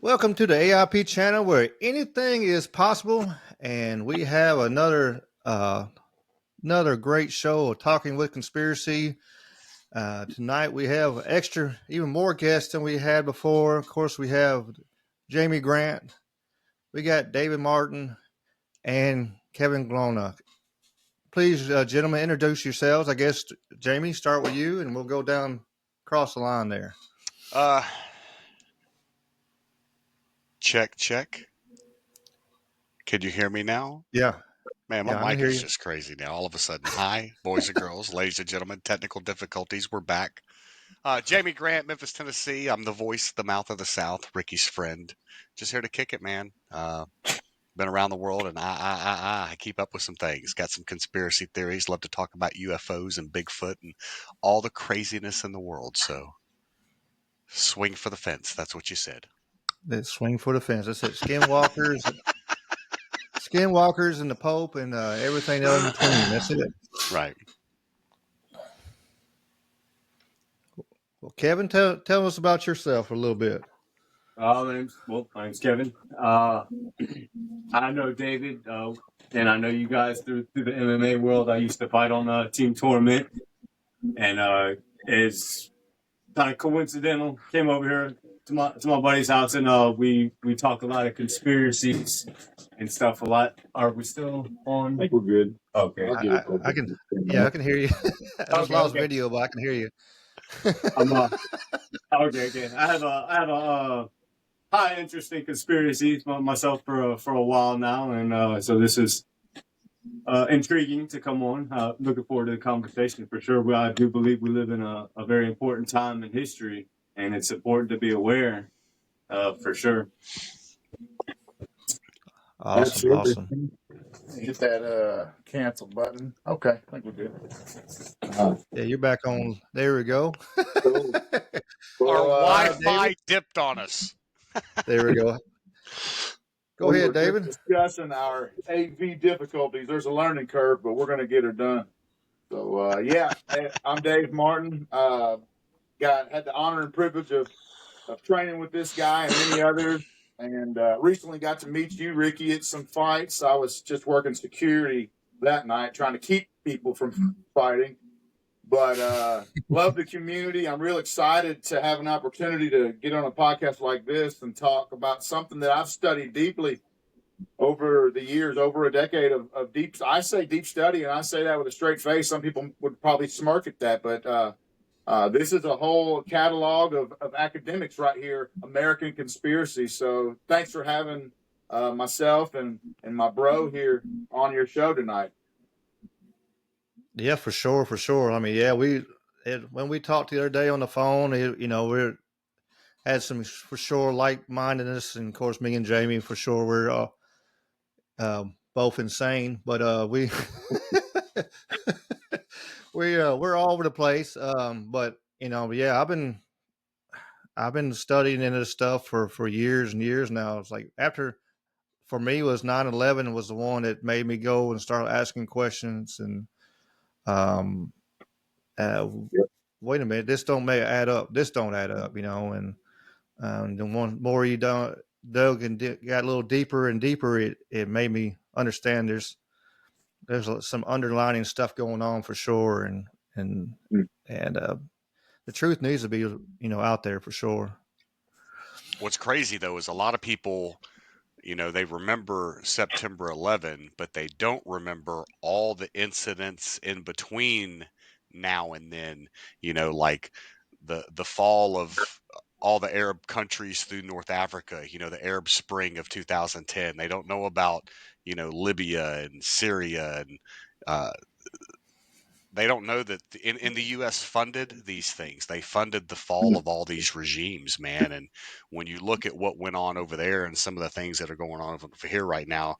Welcome to the AIP channel where anything is possible, and we have another great show of Talking with Conspiracy. Tonight we have even more guests than we had before. Of course, we have Jamie Grant, we got David Martin, and Kevin Glona. Please, gentlemen, introduce yourselves. I guess Jamie, start with you, and we'll go down across the line there. Check. Can you hear me now? Yeah, Man, my yeah, I can mic hear is you. just crazy now. All of a sudden. Hi, boys and girls, ladies and gentlemen. Technical difficulties. We're back. Jamie Grant, Memphis, Tennessee. I'm the voice, the mouth of the South, Ricky's friend. Just here to kick it, man. Been around the world, and I keep up with some things. Got some conspiracy theories. Love to talk about UFOs and Bigfoot and all the craziness in the world. So swing for the fence. That's what you said. Let's swing for the fence. That's it. Skinwalkers and the Pope and everything else in between. That's it. Right. Well, Kevin, tell us about yourself a little bit. My name's Kevin. I know David, and I know you guys through the MMA world. I used to fight on Team Tournament, and it's kind of coincidental. Came over here to my buddy's house, and we talk a lot of conspiracies and stuff a lot. Are we still on? I think we're good. Okay. I can, yeah, I can hear you. I just lost video, but I can hear you. I'm okay. I have a high interest in conspiracies myself for a while now, and so this is intriguing to come on. Looking forward to the conversation for sure. But I do believe we live in a very important time in history, and it's important to be aware for sure. Awesome. Hit that cancel button. Okay, I think we're good. Yeah, you're back on. There we go. Our Wi-Fi David? dipped on us. There we go. Go ahead, We're David. discussing our AV difficulties. There's a learning curve, but we're going to get her done. So, I'm Dave Martin. Had the honor and privilege of training with this guy and many others, and recently got to meet you, Ricky, at some fights. I was just working security that night, trying to keep people from fighting. But love the community. I'm real excited to have an opportunity to get on a podcast like this and talk about something that I've studied deeply over the years, over a decade of deep. I say deep study, and I say that with a straight face. Some people would probably smirk at that, but this is a whole catalog of academics right here, American conspiracy. So thanks for having myself and my bro here on your show tonight. Yeah, for sure. I mean, yeah, when we talked the other day on the phone, we had some for sure like-mindedness, and of course, me and Jamie for sure we're both insane, but we're all over the place. But yeah, I've been studying into this stuff for years and years now. It's like for me was 9/11 was the one that made me go and start asking questions and um uh, wait a minute, this don't add up. This don't add up, and the one more you don't dug and got a little deeper and deeper, it made me understand there's some underlining stuff going on for sure, and the truth needs to be out there for sure. What's crazy though is a lot of people, they remember September 11, but they don't remember all the incidents in between now and then, like the fall of all the Arab countries through North Africa, the Arab Spring of 2010. They don't know about, Libya and Syria and they don't know that in the U.S. funded these things. They funded the fall of all these regimes, man. And when you look at what went on over there and some of the things that are going on over here right now,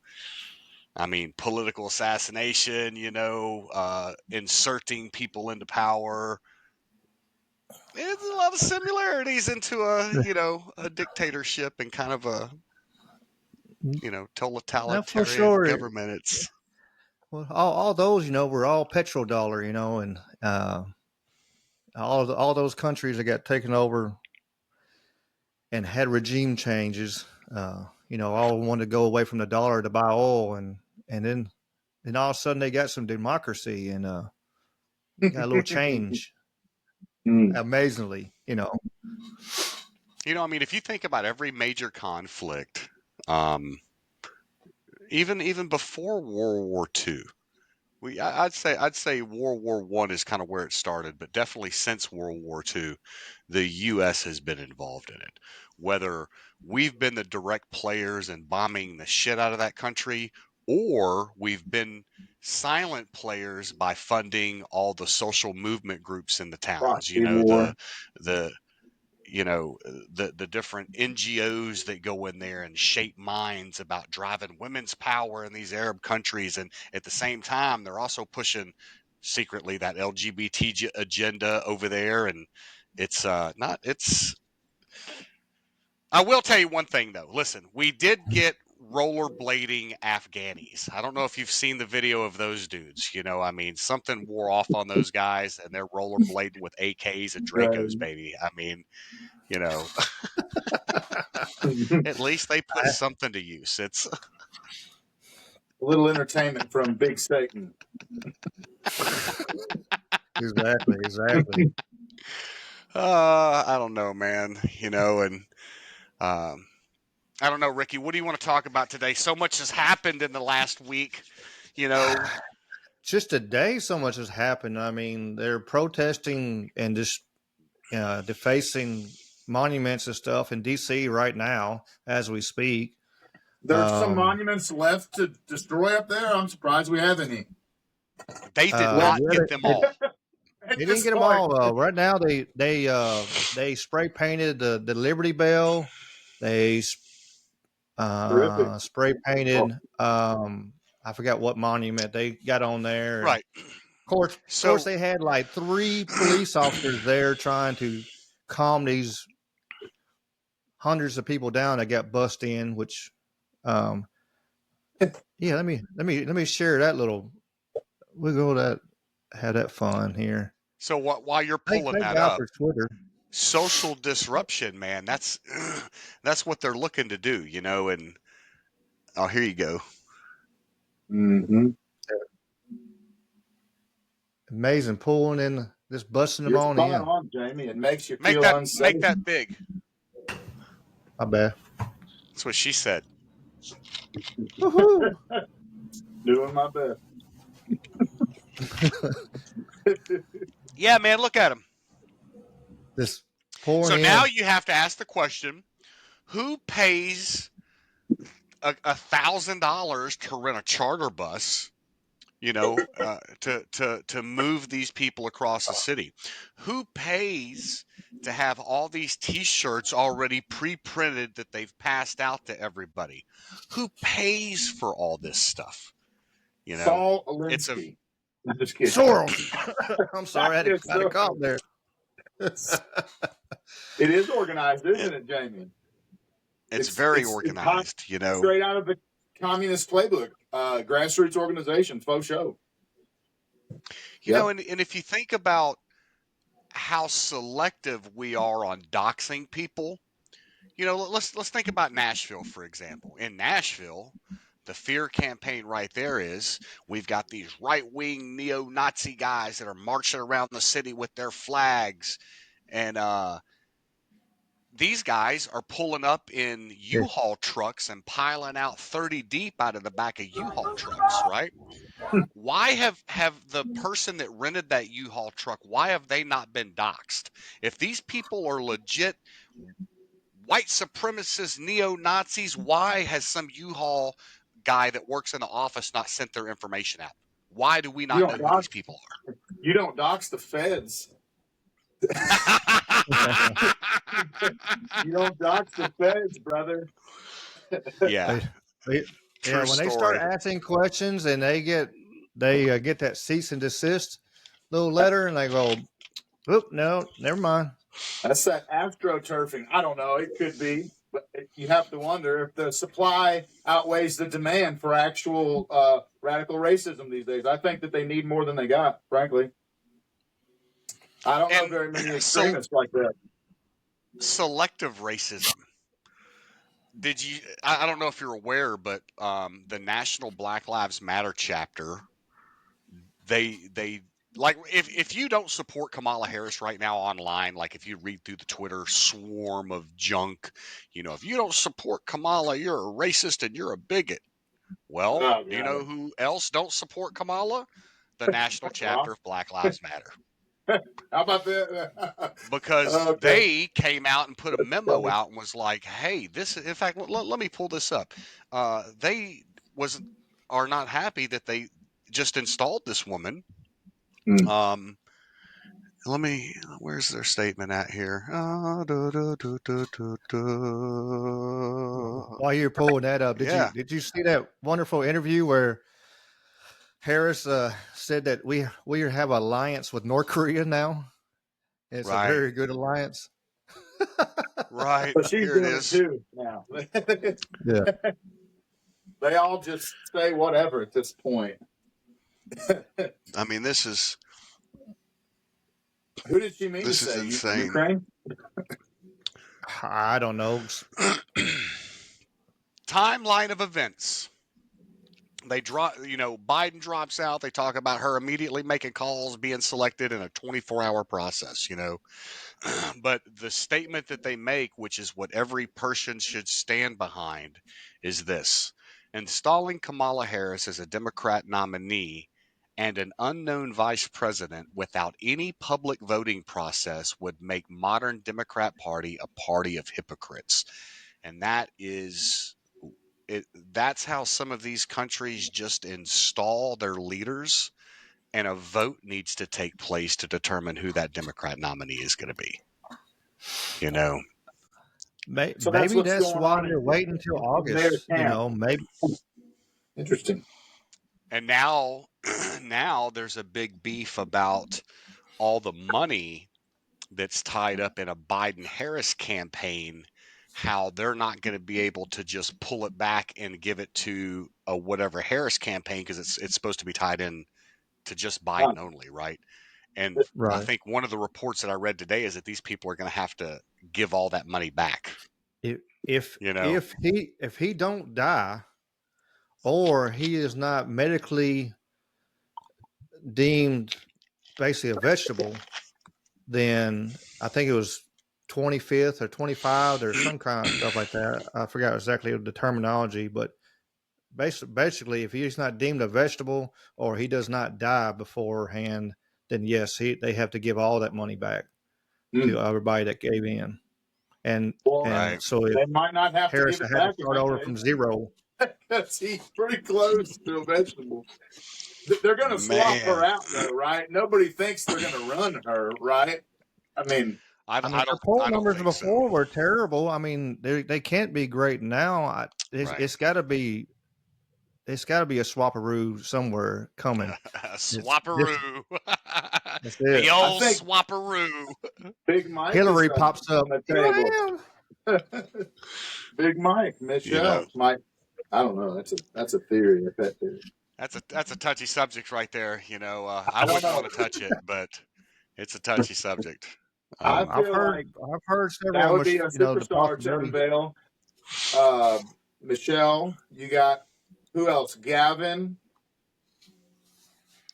I mean, political assassination, inserting people into power. There's a lot of similarities into a dictatorship and kind of a, Now, for totalitarian sure, government. It's well, all those were all petrodollar, and all those countries that got taken over and had regime changes. All wanted to go away from the dollar to buy oil, and then all of a sudden they got some democracy and got a little change. Amazingly. I mean, if you think about every major conflict, um, even before World War II, I'd say World War One is kind of where it started, but definitely since World War II, the U.S. has been involved in it. Whether we've been the direct players in bombing the shit out of that country, or we've been silent players by funding all the social movement groups in the towns. Proxy war. The the different NGOs that go in there and shape minds about driving women's power in these Arab countries, and at the same time they're also pushing secretly that LGBT agenda over there, and it's not it's. I will tell you one thing though. Listen, we did get rollerblading Afghanis. I don't know if you've seen the video of those dudes. I mean, something wore off on those guys, and they're rollerblading with AKs and Dracos, baby. I mean, you know, at least they put something to use. It's A little entertainment from Big Satan. Exactly. I don't know, man. And I don't know, Ricky. What do you want to talk about today? So much has happened in the last week. Just today, so much has happened. I mean, they're protesting and just defacing monuments and stuff in D.C. right now as we speak. There's some monuments left to destroy up there. I'm surprised we have any. They did not get them all. They didn't get them all. Right now, they spray painted the Liberty Bell. They spray painted. I forgot what monument they got on there. Right. Of course, they had like 3 police officers there trying to calm these hundreds of people down that got bussed in. Which, yeah, let me share that little. We'll go have that fun here. So while you're pulling that out up, for Twitter. Social disruption, man. That's what they're looking to do, And here you go. Mm-hmm. Amazing, pulling in, just busting them on in. in. Jamie. It makes you feel unsafe. Make that big. I bet. That's what she said. Woohoo! Doing my best. Yeah, man, look at him. This pouring so in. Now you have to ask the question: who pays $1,000 to rent a charter bus? To move these people across the city? Who pays to have all these T-shirts already pre-printed that they've passed out to everybody? Who pays for all this stuff? Saul Alinsky. I'm just kidding. Soros. I'm sorry, I had to call there. It is organized, isn't it, Jamie? It's very organized, Straight out of the communist playbook. Grassroots organization, faux show. And if you think about how selective we are on doxing people, let's think about Nashville, for example. In Nashville, the fear campaign right there is we've got these right-wing neo-Nazi guys that are marching around the city with their flags, and these guys are pulling up in U-Haul trucks and piling out 30 deep out of the back of U-Haul trucks, right? Why have the person that rented that U-Haul truck, why have they not been doxxed? If these people are legit white supremacist neo-Nazis, why has some U-Haul guy that works in the office not sent their information out? Why do we not know who these people are? You don't dox the feds. You don't dox the feds, brother. Yeah. When they start asking questions and they get that cease and desist little letter, and they go, "Oop, no, never mind." That's that astroturfing. I don't know. It could be, but you have to wonder if the supply outweighs the demand for actual radical racism these days. I think that they need more than they got, frankly. I don't know very many extremists like that. Selective racism. did you? I don't know if you're aware, but the National Black Lives Matter chapter, they like if you don't support Kamala Harris right now online, like if you read through the Twitter swarm of junk, if you don't support Kamala, you're a racist and you're a bigot. Well, Oh do you know god. who else don't support Kamala? The National Chapter Well, of Black Lives Matter. how about that? Because Okay. they came out and put a That's memo funny. out and was like, "Hey, this." In fact, let me pull this up. They was are not happy that they just installed this woman. Hmm. Um, let me. Where's their statement at here? While you're pulling that up, Yeah, did you see that wonderful interview where Harris said that we have an alliance with North Korea now? It's a right, very good alliance. right. But she's Here it doing it is. too now. Yeah. They all just say whatever at this point. I mean, Who did she mean to this is say? insane. Ukraine? I don't know. Timeline of events. They drop, Biden drops out. They talk about her immediately making calls, being selected in a 24-hour process, But the statement that they make, which is what every person should stand behind, is this: installing Kamala Harris as a Democrat nominee and an unknown vice president without any public voting process would make modern Democrat Party a party of hypocrites. And that's how some of these countries just install their leaders, and a vote needs to take place to determine who that Democrat nominee is going to be. You know, So that's Maybe what's that's going why on they're waiting until in their August. camp. Maybe Interesting. and now, now there's a big beef about all the money that's tied up in a Biden Harris campaign. How they're not going to be able to just pull it back and give it to a whatever Harris campaign because it's supposed to be tied in to just Huh. Biden only, right? And I right. think one of the reports that I read today is that these people are going to have to give all that money back. If if You know, if he don't die or he is not medically deemed basically a vegetable, then I think it was 25th or 25. There's some kind of stuff like that. I forgot exactly the terminology, but basically, if he's not deemed a vegetable or he does not die beforehand, then yes, they have to give all that money back Hmm. to everybody that gave in. And Well, right? and so if they might not have to Harris give it had to back start over eventually from zero, because he's pretty close to a vegetable. They're going to swap her Man, out, though, right? Nobody thinks they're going to run her, right? I mean, I mean, their poll I don't numbers think so. before were terrible. I mean, they can't be great now. Right? It's got to be a swaparoo somewhere coming. It's this Swapperoo, that's it. the I old think swapperoo. Big Mike is Hillary pops up. on the Here table. I am. Big Mike, You know, Michelle, Mike. I don't know. That's a theory. A pet theory. that's a touchy subject right there. I I don't wouldn't know. want to touch it, but it's a touchy subject. I Um, I've feel heard like I've heard that several would be a the superstar to possibility. unveil. Uh, Michelle, you got who else? Gavin,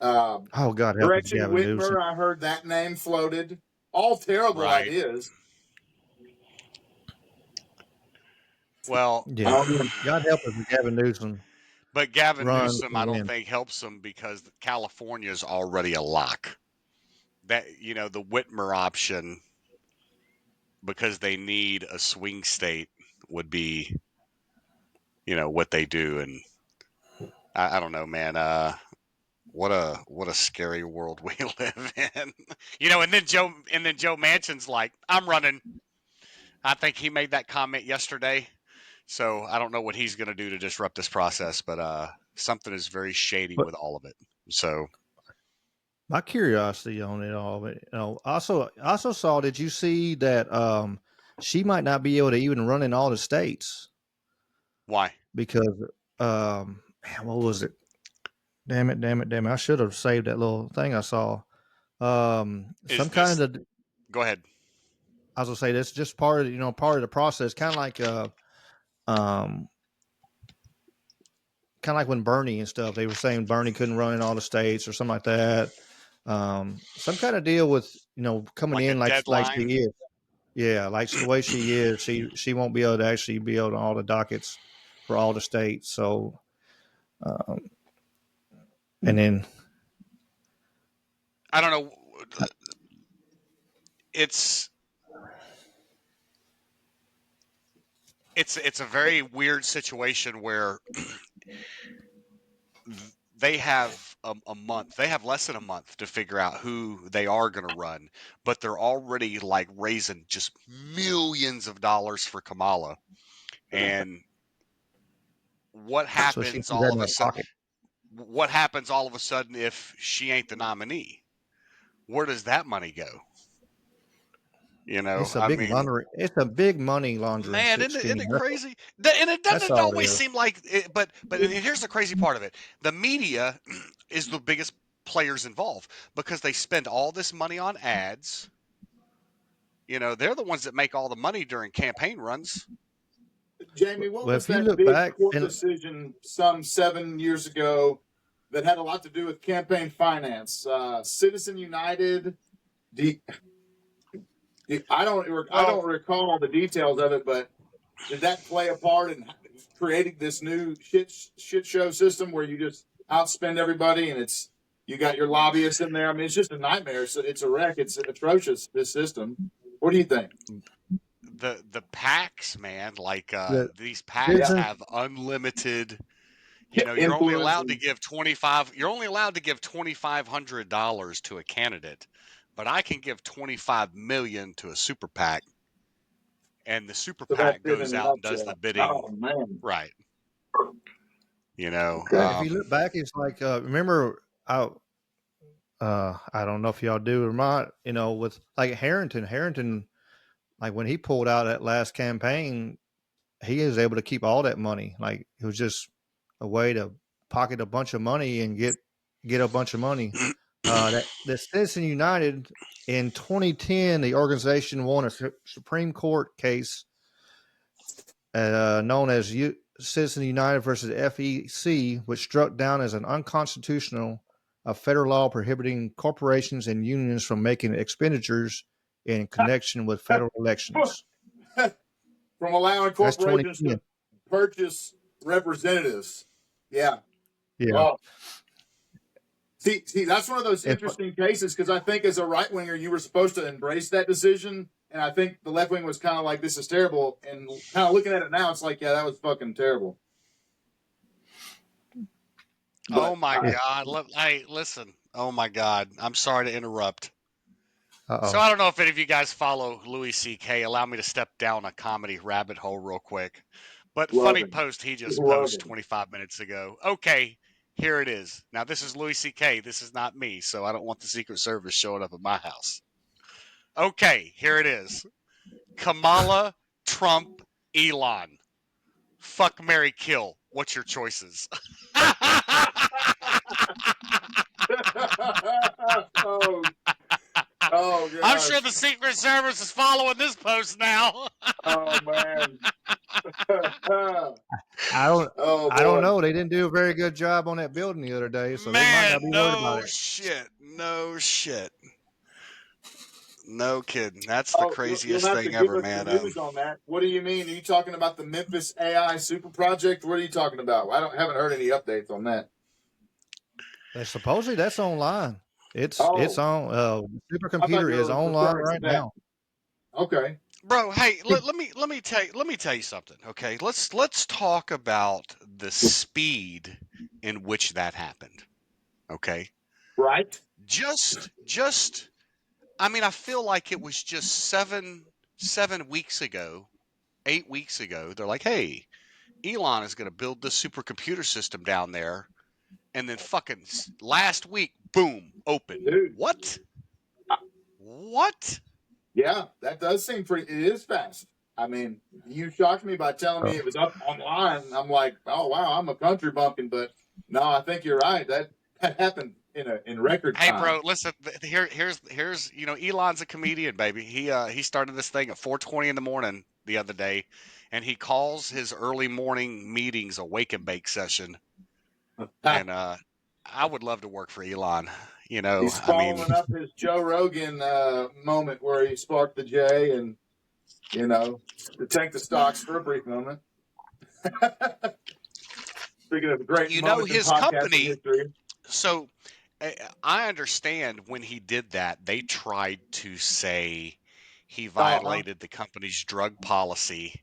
uh, Oh God help us, Gretchen Gavin Newsom. Whitmer. I heard that name floated. All terrible right. ideas. Well, I Yeah. don't know. God help us if Gavin Newsom but Gavin runs Newsom, and I don't wins. think helps them because California is already a lock. That the Whitmer option, because they need a swing state, would be what they do, and I don't know, man. What a scary world we live in. And then Joe Manchin's like, I'm running. I think he made that comment yesterday. So I don't know what he's going to do to disrupt this process, but something is very shady But with all of it. So my curiosity on it all, also saw. Did you see that she might not be able to even run in all the states why? because man, what was it? Damn it! I should have saved that little thing I saw. Is Some kind this? of Go ahead. I was gonna say that's just part of part of the process, kind of like um, kind of like when Bernie and stuff, they were saying Bernie couldn't run in all the states or something like that. Some kind of deal with coming Like a in like she deadline. is. Yeah, like the way she is, she won't be able to actually be able to all the dockets for all the states. So, um, and then I don't know. It's it's a very weird situation where they have a month. They have less than a month to figure out who they are going to run, but they're already like raising just millions of dollars for Kamala. And what so she happens has that all in of a her sudden? pocket. What happens all of a sudden if she ain't the nominee? Where does that money go? It's a I big mean, laundering. It's a big money laundering man, isn't scheme. it crazy? And it That's doesn't all it always is. seem like it, but and here's the crazy part of it. The media is the biggest players involved because they spend all this money on ads. They're the ones that make all the money during campaign runs. Jamie, what Well, was if you that look big back, court and decision some 7 years ago that had a lot to do with campaign finance? Citizen United. Do I Well, don't recall the details of it, but did that play a part in creating this new shit show system where you just outspend everybody and you got your lobbyists in there? I mean, it's just a nightmare. It's a wreck. It's atrocious. This system. What do you think? the PACs, man, like the these PACs Yeah, citizen, have unlimited. You're only influence allowed to and give 25. You're only allowed to give $2,500 to a candidate, but I can give 25 million to a super PAC, and the super so that's PAC it in goes a out and does the nutshell. bidding. Oh man. Right. Okay. if you look back, it's like remember I don't know if y'all do or not. With like Harrington, like when he pulled out that last campaign, he was able to keep all that money. Like it was just a way to pocket a bunch of money and get a bunch of money. That the Citizen United in 2010, the organization won a Supreme Court case known as Citizen United versus FEC, which struck down as an unconstitutional a federal law prohibiting corporations and unions from making expenditures in connection with federal elections. From allowing That's corporations 2010. to purchase representatives. Yeah. Yeah. Well, see, that's one of those And interesting cases because I think as a right winger, you were supposed to embrace that decision, and I think the left wing was kind of like, "This is terrible," and kind of looking at it now, it's like, "Yeah, that was fucking terrible." Oh But my God! Hey, listen. Oh my God! I'm sorry to interrupt. So uh-oh. I don't know if any of you guys follow Louis C.K. Allow me to step down a comedy rabbit hole real quick. But love funny it, post he just love posted it. 25 minutes ago. Okay, here it is. Now this is Louis C.K. This is not me, so I don't want the Secret Service showing up at my house. Okay, here it is. Kamala, Trump, Elon. Fuck, Mary, kill. What's your choices? oh, oh I'm sure gosh, the Secret Service is following this post now. oh man, I don't oh I don't boy. know. They didn't do a very good job on that building the other day, so they might not be Man, worried about no it. shit. No shit. No kidding. That's the Oh, you'll craziest have to thing give ever, us the man. news on that. What do you mean? Are you talking about the Memphis AI super project? What are you talking about? Haven't heard any updates on that. Supposedly that's online. It's Oh, on I thought supercomputer you is were online referring to right that. now. Okay. Bro, hey, let me tell you something, okay? Let's talk about the speed in which that happened. Okay? Right. Just I mean, I feel like it was just 7 weeks ago, 8 weeks ago, they're like, hey, Elon is going to build this supercomputer system down there. And then fucking last week, boom, open. Dude. What? What? Yeah, that does seem pretty. It is fast. I mean, you shocked me by telling me Oh, it was up online. I'm like, oh wow, I'm a country bumpkin, but no, I think you're right. That happened in record Hey, time. bro, listen. Here's Elon's a comedian, baby. He started this thing at 4:20 in the morning. the other day, and he calls his early morning meetings a wake and bake session. And I would love to work for Elon. You know, He's I mean, following up his Joe Rogan moment where he sparked the J and, to tank the stocks for a brief moment. Speaking of great you know, moments in his podcasting company. history. So I understand when he did that, they tried to say he Uh-huh. violated the company's drug policy,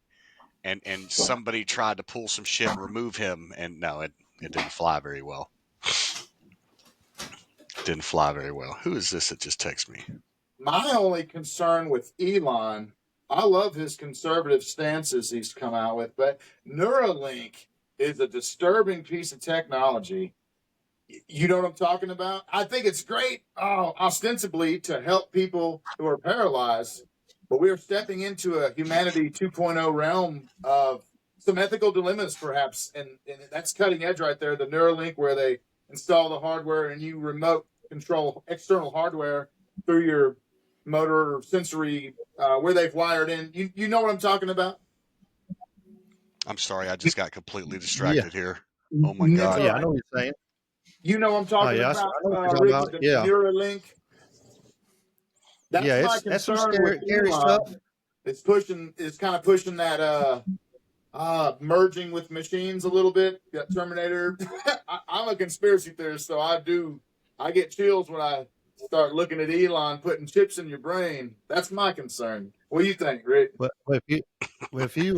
and somebody tried to pull some shit and remove him, and no, it didn't fly very well. Didn't fly very well. Who is this that just texted me? My only concern with Elon, I love his conservative stances he's come out with, but Neuralink is a disturbing piece of technology. You know what I'm talking about? I think it's great, ostensibly to help people who are paralyzed, but we are stepping into a humanity 2.0 realm of some ethical dilemmas, perhaps, and that's cutting edge right there. The Neuralink, where they install the hardware and you remote control external hardware through your motor or sensory, where they've wired in. You know what I'm talking about? I'm sorry, I just got completely Yeah. distracted here. Oh my That's Oh, god. all yeah, I right. know what you're saying. You know what I'm Oh, talking yeah, about, I know what you're talking Ricky, about. the Yeah. Neuralink. That's Yeah, my that's some concern with scary stuff. Elon. It's kind of pushing that merging with machines a little bit. Got Terminator. I'm a conspiracy theorist, so I get chills when I start looking at Elon putting chips in your brain. That's my concern. What do you think, Rick? But if you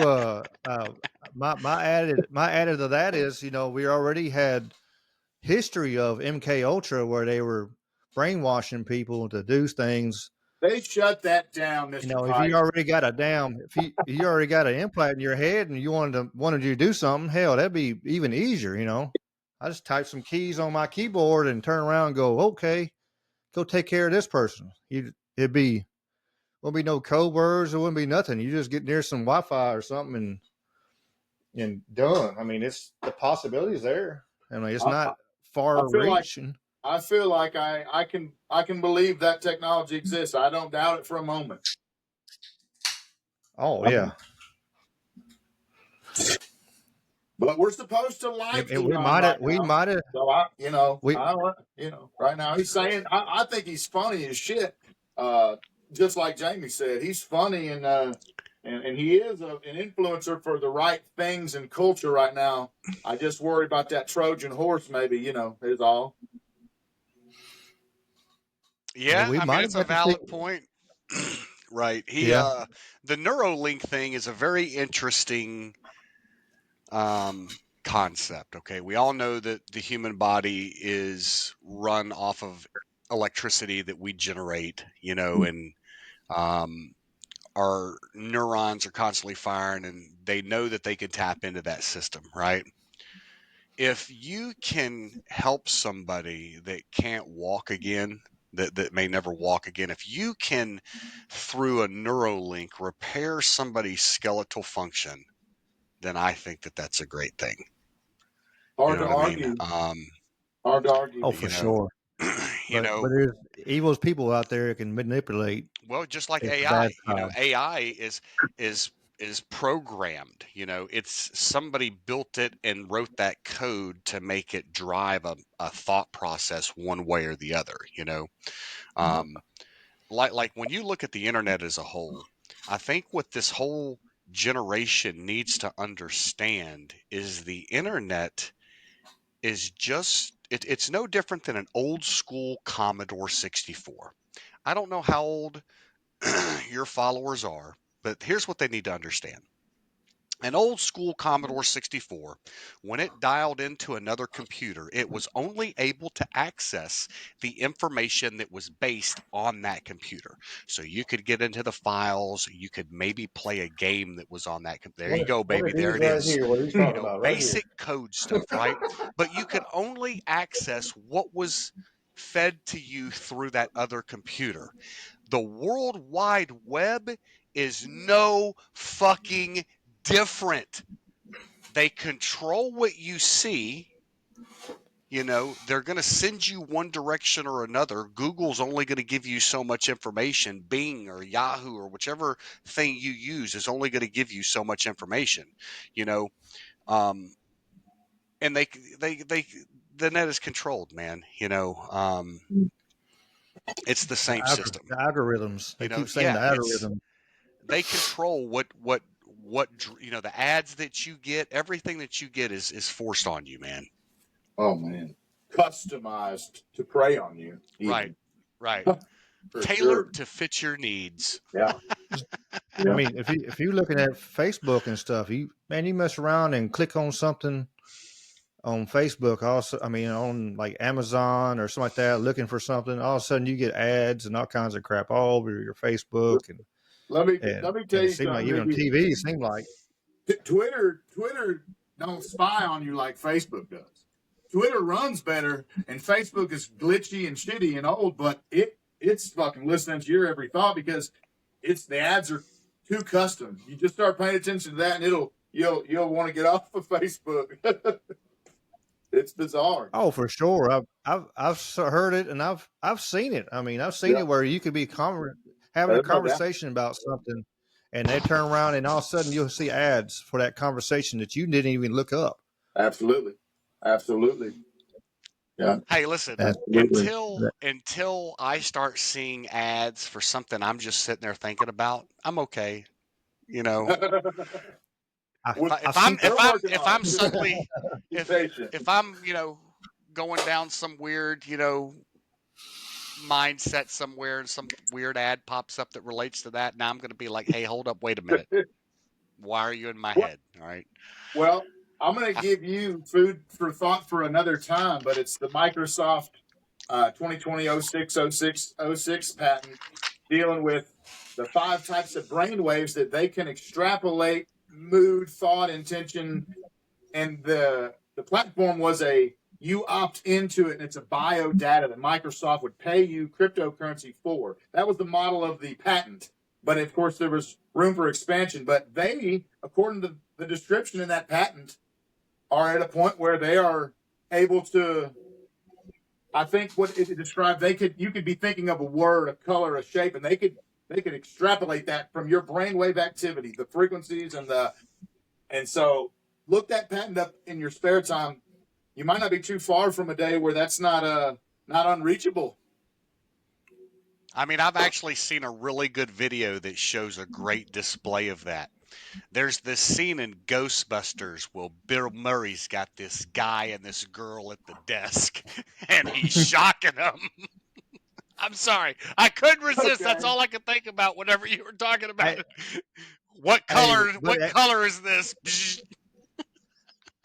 my added to that is, we already had history of MK Ultra where they were brainwashing people to do things. They shut that down, Mr. If you Pike. already got if you already got an implant in your head and you wanted you to do something, hell, that'd be even easier. I just type some keys on my keyboard and turn around and go, okay, go take care of this person. It'd be won't be no code words, there wouldn't be nothing. You just get near some Wi-Fi or something and done. I mean, it's the possibilities there. I mean, it's I, not I far feel like reaching. I can believe that technology exists. I don't doubt it for a moment. Oh yeah, But we're supposed to like and we Elon might have right we now. might have So we right now he's saying I think he's funny as shit. Just like Jamie said, he's funny and he is an influencer for the right things in culture right now. I just worry about that Trojan horse, maybe is all. Yeah, we I mean might it's have a got to see. valid point. Right. Yeah. The Neuralink thing is a very interesting concept. Okay, we all know that the human body is run off of electricity that we generate, and um, our neurons are constantly firing, and they know that they can tap into that system, right? If you can help somebody that can't walk again, that may never walk again, if you can, through a Neuralink, repair somebody's skeletal function, then I think that that's a great thing. You Hard know to what I mean? argue. Hard to argue. Oh, for You know, sure. you But know, there's evil's people out there that can manipulate well, just like at the AI, bad side. AI is is programmed. It's somebody built it and wrote that code to make it drive a thought process one way or the other. Um, like when you look at the internet as a whole, I think what this whole generation needs to understand is the internet is it's no different than an old school Commodore 64. I don't know how old your followers are, but here's what they need to understand. An old school Commodore 64, when it dialed into another computer, it was only able to access the information that was based on that computer. So you could get into the files, you could maybe play a game that was on that. There you go, What are baby. There these it right is. here? What are you talking about? Right here. Basic code stuff, right? But you could only access what was fed to you through that other computer. The World Wide Web is no fucking different. They control what you see You know, they're going to send you one direction or another. Google's only going to give you so much information. Bing or Yahoo or whichever thing you use is only going to give you so much information. You know, um, and they the net is controlled, man. You know, it's the same system. The algorithms. They You know, keep saying the yeah, it's algorithm. they control what you know, the ads that you get, everything that you get is forced on you, man. Oh man, customized to prey on you, Right, even right. for sure. Tailored to fit your needs. Yeah, I yeah. mean, if you looking at Facebook and stuff, you mess around and click on something on Facebook. Also, I mean, on like Amazon or something like that, looking for something, all of a sudden you get ads and all kinds of crap all over your Facebook Let me tell and it you seemed like something, even on Ricky. TV, it seemed like Twitter don't spy on you like Facebook does. Twitter runs better, and Facebook is glitchy and shitty and old, but it's fucking listening to your every thought because it's the ads are too custom. You just start paying attention to that, and you'll want to get off of Facebook. It's bizarre. oh, for sure. I've heard it and I've seen it. I mean, I've seen Yeah, it where you could be having a there's no doubt. conversation about something, and they turn around and all of a sudden you'll see ads for that conversation that you didn't even look up. Absolutely, absolutely. Yeah, Hey, listen, absolutely. until I start seeing ads for something I'm just sitting there thinking about, I'm okay. You know, I've seen. We're working if on I'm it. suddenly Be patient. if I'm, you know, going down some weird, you know, mindset somewhere and some weird ad pops up that relates to that, now I'm going to be like, "Hey, hold up, wait a minute. Why are you in my head?" All right. Well, I'm going to I, give you food for thought for another time, but it's the Microsoft 2020 06 patent dealing with the 5 types of brain waves that they can extrapolate mood, thought, intention, and the platform was a you opt into it and it's a bio data that Microsoft would pay you cryptocurrency for. That was the model of the patent. But of course, there was room for expansion. But they, according to the description in that patent, are at a point where they are able to. I think what it described, you could be thinking of a word, a color, a shape, and they could extrapolate that from your brainwave activity, the frequencies and so look that patent up in your spare time. You might not be too far from a day where that's not unreachable. I mean, I've actually seen a really good video that shows a great display of that. There's this scene in Ghostbusters where Bill Murray's got this guy and this girl at the desk, and he's shocking them. I'm sorry, I couldn't resist. That's Okay. all I could think about whenever you were talking about Hey, it. What hey, color? but What color is this?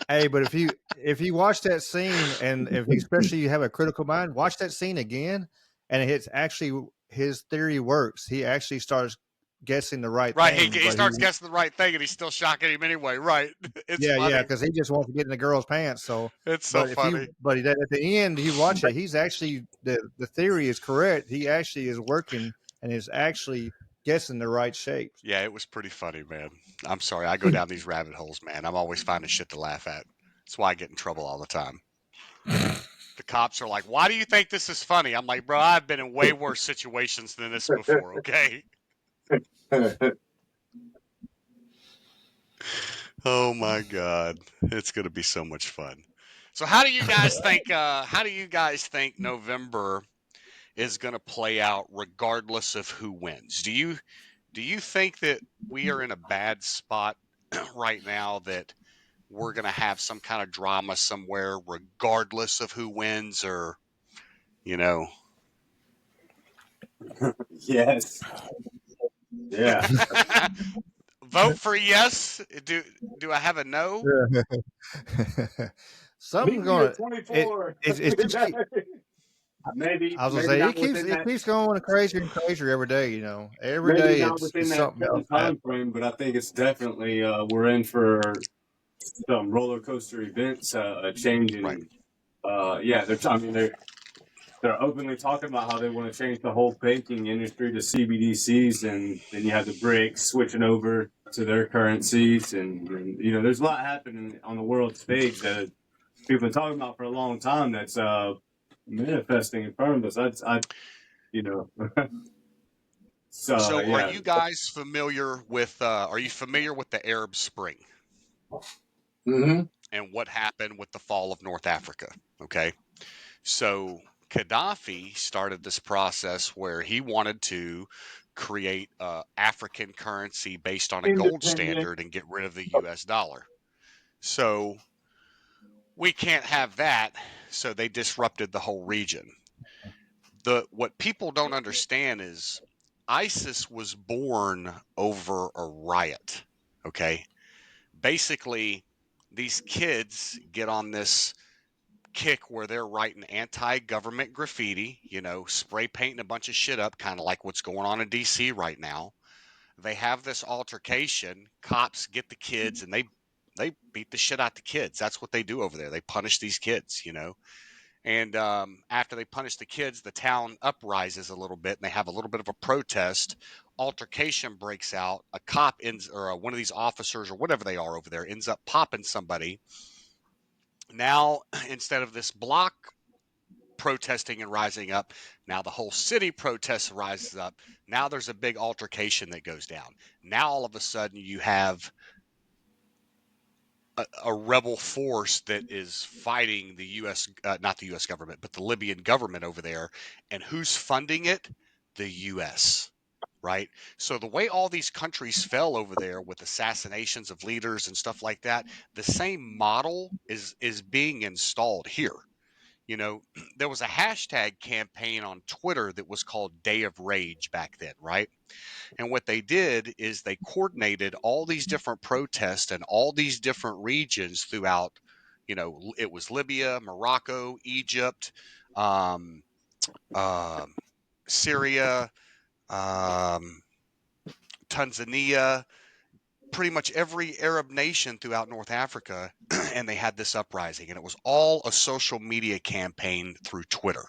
hey, but if you watch that scene and if you, especially you have a critical mind, watch that scene again, and it's actually his theory works. He actually starts guessing the right Right, thing, he but he starts guessing the right thing, and he's still shocking him anyway. Right, it's yeah, funny. because he just wants to get in the girl's pants. So, It's so but if you funny. but at the end you watch it, he's actually the theory is correct. He actually is working and is actually guessing the right shapes. Yeah, it was pretty funny, man. I'm sorry, I go down these rabbit holes, man. I'm always finding shit to laugh at. That's why I get in trouble all the time. The cops are like, "Why do you think this is funny?" I'm like, "Bro, I've been in way worse situations than this before." Okay. Oh my god, it's gonna be so much fun. So, how do you guys think? How do you guys think November is gonna play out, regardless of who wins? Do you think that we are in a bad spot right now, that we're gonna have some kind of drama somewhere, regardless of who wins, or you know? Yes. Yeah. Vote for yes. Do I have a no? Meet Something's me at gonna 24. it's just Maybe I was gonna maybe say not within it that keeps going crazier and crazier every day. You know, every maybe day not within it's that something certain else happening. time frame, but I think it's definitely we're in for some roller coaster events, Right. changing. Yeah, I mean, they're openly talking about how they want to change the whole banking industry to CBDCs, and then you have the BRICS switching over to their currencies, and you know, there's a lot happening on the world stage that people been talking about for a long time that's manifesting in front of us. You know, so So, are yeah. you guys familiar with? Are you familiar with the Arab Spring Mm-hmm. and what happened with the fall of North Africa? Okay, so Gaddafi started this process where he wanted to create African currency based on a gold Independent. standard and get rid of the U.S. dollar. So we can't have that. So they disrupted the whole region. What people don't understand is ISIS was born over a riot. Okay, basically, these kids get on this kick where they're writing anti-government graffiti, spray painting a bunch of shit up, kind of like what's going on in DC right now. They have this altercation. Cops get the kids and they beat the shit out the kids. That's what they do over there. They punish these kids. And after they punish the kids, the town uprises a little bit, and they have a little bit of a protest. Altercation breaks out. A cop ends, or one of these officers, or whatever they are over there, ends up popping somebody. Now, instead of this block protesting and rising up, now the whole city protests and rises up. Now there's a big altercation that goes down. Now all of a sudden you have a rebel force that is fighting the U.S., not the U.S. government, but the Libyan government over there. And who's funding it? The U.S. Right. So the way all these countries fell over there with assassinations of leaders and stuff like that, the same model is being installed here. There was a hashtag campaign on Twitter that was called Day of Rage back then, right? And what they did is they coordinated all these different protests and all these different regions throughout, it was Libya, Morocco, Egypt, um, um Syria, um, Tanzania, pretty much every Arab nation throughout North Africa. And they had this uprising, and it was all a social media campaign through Twitter.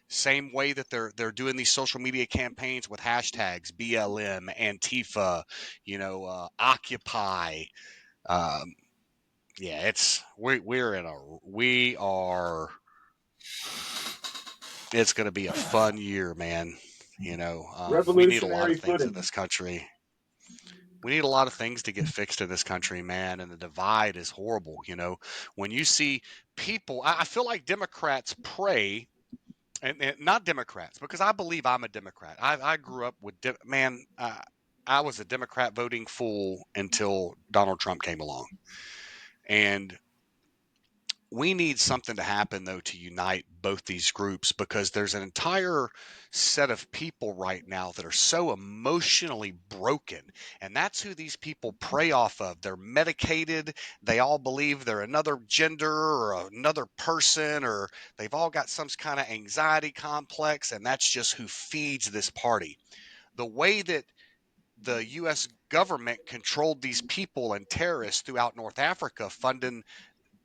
Same way that they're doing these social media campaigns with hashtags BLM, Antifa, Occupy. Um, yeah, we are. It's going to be a fun year, man. We need a lot of Revolutionary things in footing. this country. We need a lot of things to get fixed in this country, man, and the divide is horrible. When you see people, I feel like Democrats pray and not Democrats, because I believe I'm a Democrat. I grew up with man. I was a Democrat voting fool until Donald Trump came along, and we need something to happen though to unite both these groups, because there's an entire set of people right now that are so emotionally broken, and that's who these people prey off of. They're medicated. They all believe they're another gender or another person, or they've all got some kind of anxiety complex, and that's just who feeds this party. The way that the US government controlled these people and terrorists throughout North Africa, funding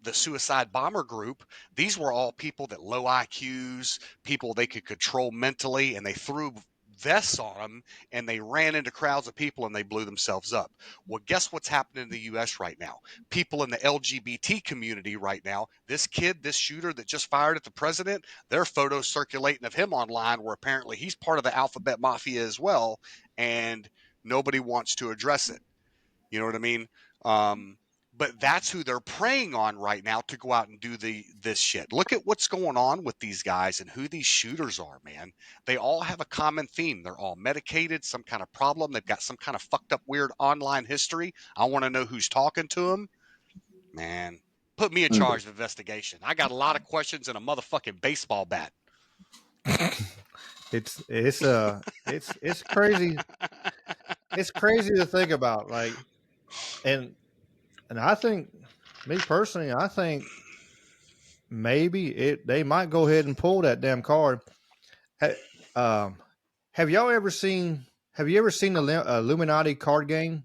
the suicide bomber group, these were all people that low IQs, people they could control mentally, and they threw vests on them and they ran into crowds of people and they blew themselves up. Well, guess what's happening in the US right now? People in the LGBT community right now, this kid, this shooter that just fired at the president, there are photos circulating of him online where apparently he's part of the alphabet mafia as well, and nobody wants to address it. You know what I mean? Um, but that's who they're preying on right now to go out and do this shit. Look at what's going on with these guys and who these shooters are, man. They all have a common theme. They're all medicated, some kind of problem. They've got some kind of fucked up weird online history. I want to know who's talking to them. Man, put me in charge of investigation. I got a lot of questions and a motherfucking baseball bat. It's crazy. It's crazy to think about, like, and I think, me personally, I think maybe they might go ahead and pull that damn card. Ha, um, have y'all ever seen? Have you ever seen the Illuminati card game?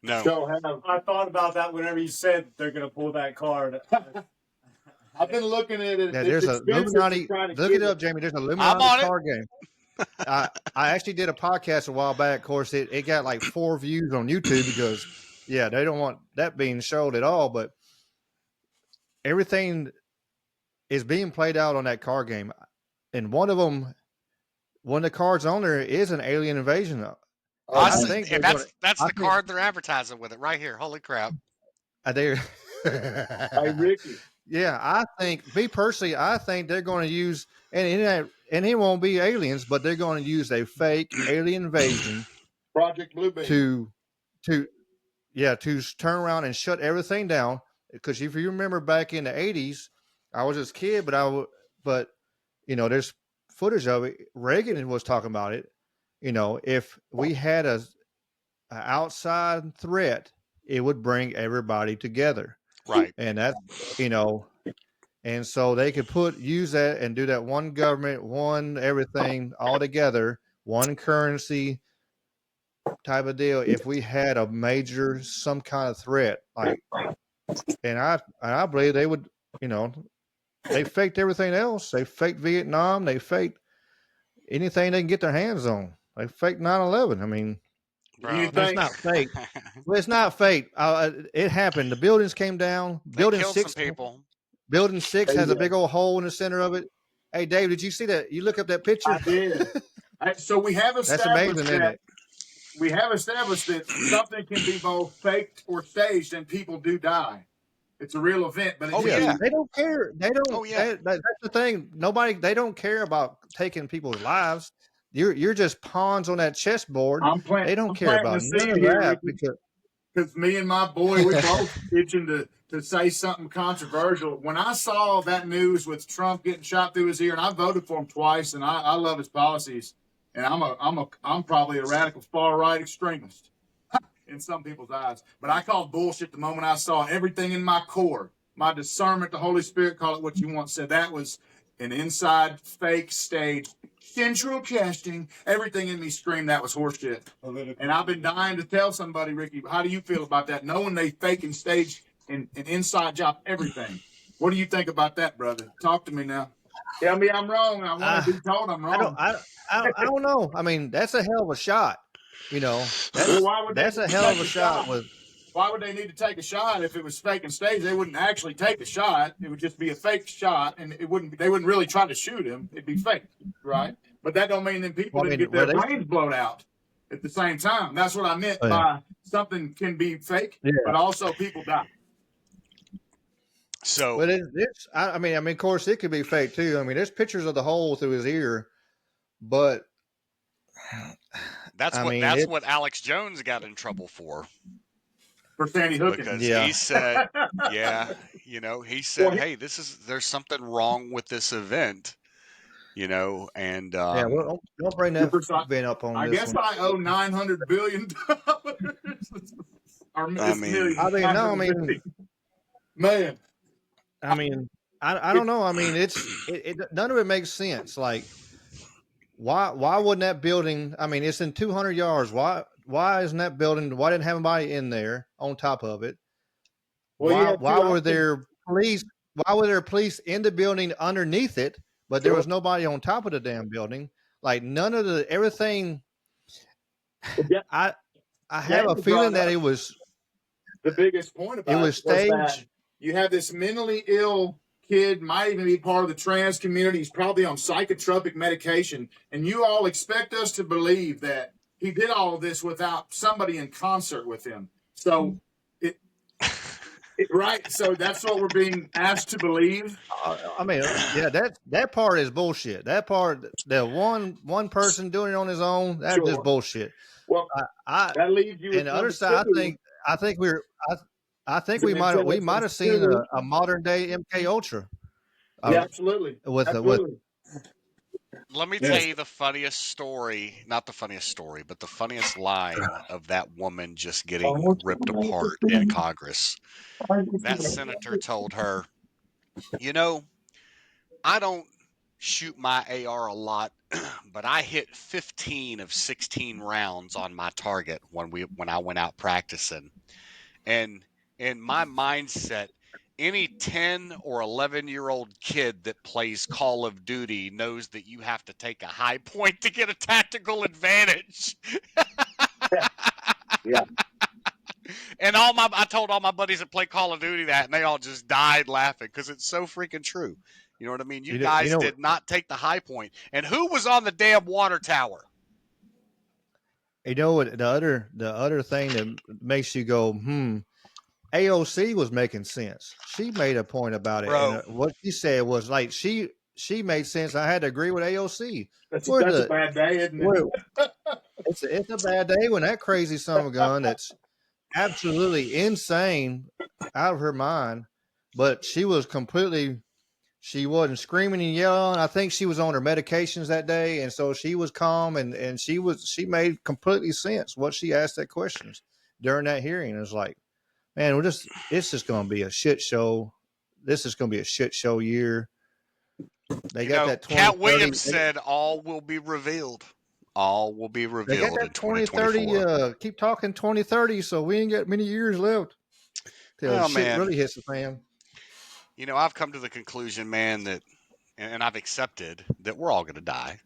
No. So have I thought about that whenever you said they're going to pull that card. I've been looking at it. Yeah, It's there's a expensive to Illuminati. try to Look it get it. up, Jamie. There's an I'm Illuminati on it. card game. I actually did a podcast a while back. Of course, it got like 4 views on YouTube because, yeah, they don't want that being showed at all. But everything is being played out on that card game, and one of the cards on there is an alien invasion. And I think And they're going to. that's I the think card they're advertising with it right here. Holy crap! they. Hey, Ricky. Yeah, I think me personally, I think they're going to use and it won't be aliens, but they're going to use a fake alien invasion Project Bluebeam. to to turn around and shut everything down. Because if you remember back in the '80s, I was this kid, but there's footage of it. Reagan was talking about it. If we had a outside threat, it would bring everybody together, Right. and that's you know, and so they could use that and do that one government, one everything all together, one currency type of deal. If we had a major some kind of threat, like, and I believe they would, they faked everything else. They faked Vietnam. They faked anything they can get their hands on. They faked 9/11. I mean, Do you Bro. it's think? not fake. Well, it's not fake. It happened. The buildings came down. They killed some people. Building 6 Hey, has a big old hole in the center of it. Hey, Dave, did you see that? You look up that picture. I did. So we have That's established amazing, isn't that it? something can be both faked or staged, and people do die. It's a real event, but it Oh, can yeah. be. They don't care. They don't. Oh, yeah. That's the thing. They don't care about taking people's lives. You're just pawns on that chessboard. They don't I'm care planting about a none seed of here, that Ricky, because me and my boy, we both itching to say something controversial. When I saw that news with Trump getting shot through his ear, and I voted for him twice, and I love his policies, and I'm probably a radical far right extremist in some people's eyes, but I called bullshit the moment I saw it. Everything in my core, my discernment, the Holy Spirit, call it what you want, said that was an inside fake stage. Central casting, everything in me screamed that was horseshit. And I've been dying to tell somebody, Ricky, how do you feel about that? Knowing they fake and stage an inside job, everything. What do you think about that, brother? Talk to me now. Tell me I'm wrong. I want to be told I'm wrong. I don't know. I mean, that's a hell of a shot. Why would That's they a hell of take a shot. Why would they need to take a shot if it was fake and staged? They wouldn't actually take the shot. It would just be a fake shot, and they wouldn't really try to shoot him. It'd be fake, right? But that don't mean that people didn't get their brains blown out at the same time. That's what I meant by something can be fake, but also people die. So, But I mean, of course, it could be fake too. I mean, there's pictures of the hole through his ear, but that's what Alex Jones got in trouble for Sandy Hook, because he said, he said, hey, there's something wrong with this event, and well, don't bring that event up on I this guess one. I owe $900 billion. Or million. Man. I mean, I don't know. I mean, none of it makes sense. Like, why wouldn't that building? I mean, it's in 200 yards. Why isn't that building? Why didn't have anybody in there on top of it? Why were there police? Why were there police in the building underneath it, but there was nobody on top of the damn building? Like, none of everything. I have a feeling that it was the biggest point about it was staged. That you have this mentally ill kid, might even be part of the trans community. He's probably on psychotropic medication, and you all expect us to believe that he did all of this without somebody in concert with him. So right. So that's what we're being asked to believe. I mean, that part is bullshit. That part, the one person doing it on his own, that's just bullshit. Well, that leaves you. And the other side, I think we might have seen a modern day MK Ultra. Absolutely. Let me tell you the funniest story, not the funniest story, but the funniest line of that woman just getting ripped apart in Congress. That senator told her, I don't shoot my AR a lot, but I hit 15 of 16 rounds on my target when I went out practicing. And in my mindset, any 10 or 11-year-old kid that plays Call of Duty knows that you have to take a high point to get a tactical advantage. Yeah. And I told all my buddies that play Call of Duty that, and they all just died laughing because it's so freaking true. You know what I mean? You guys did not take the high point. And who was on the damn water tower? You know what? The other thing that makes you go, AOC was making sense. She made a point about it, Bro. and what she said was like she made sense. I had to agree with AOC. That's a bad day, isn't it? It's a bad day when that crazy son of a gun that's absolutely insane, out of her mind, but she wasn't screaming and yelling. I think she was on her medications that day, and so she was calm, and she made completely sense what she asked that questions during that hearing. It was like, man, it's just going to be a shit show. This is going to be a shit show year. They got that 2030. Cat Williams said all will be revealed. All will be They got revealed in that 2030. Keep talking 2030, so we ain't got many years left till shit really hits the fan. I've come to the conclusion, man, that, and I've accepted that we're all going to die.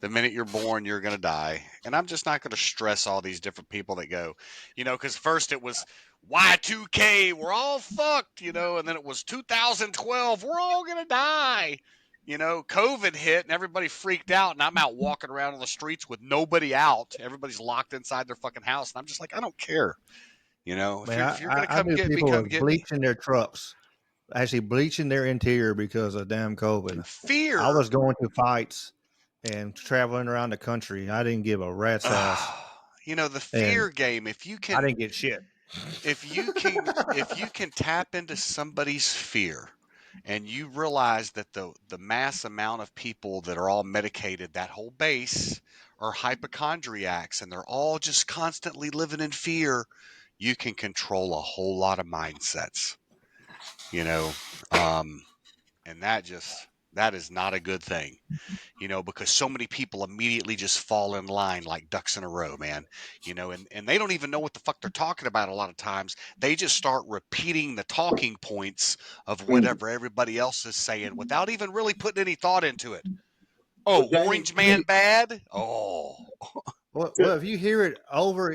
The minute you're born, you're going to die. And I'm just not going to stress all these different people that go, because first it was Y2K, we're all fucked, and then it was 2012, we're all going to die. COVID hit and everybody freaked out, and I'm out walking around on the streets with nobody out. Everybody's locked inside their fucking house, and I'm just like, I don't care. Man, if you're going to I come knew get me, people come was get me. bleaching their trucks, actually bleaching their interior because of damn COVID. Fear. I was going to fights and traveling around the country. I didn't give a rat's ass. The fear game. If you can, I didn't get shit. If you can tap into somebody's fear, and you realize that the mass amount of people that are all medicated, that whole base, are hypochondriacs, and they're all just constantly living in fear, you can control a whole lot of mindsets. And that is not a good thing. Because so many people immediately just fall in line like ducks in a row, man. And they don't even know what the fuck they're talking about a lot of times. They just start repeating the talking points of whatever everybody else is saying without even really putting any thought into it. Oh, Orange Man bad? Oh. Well, if you hear it over,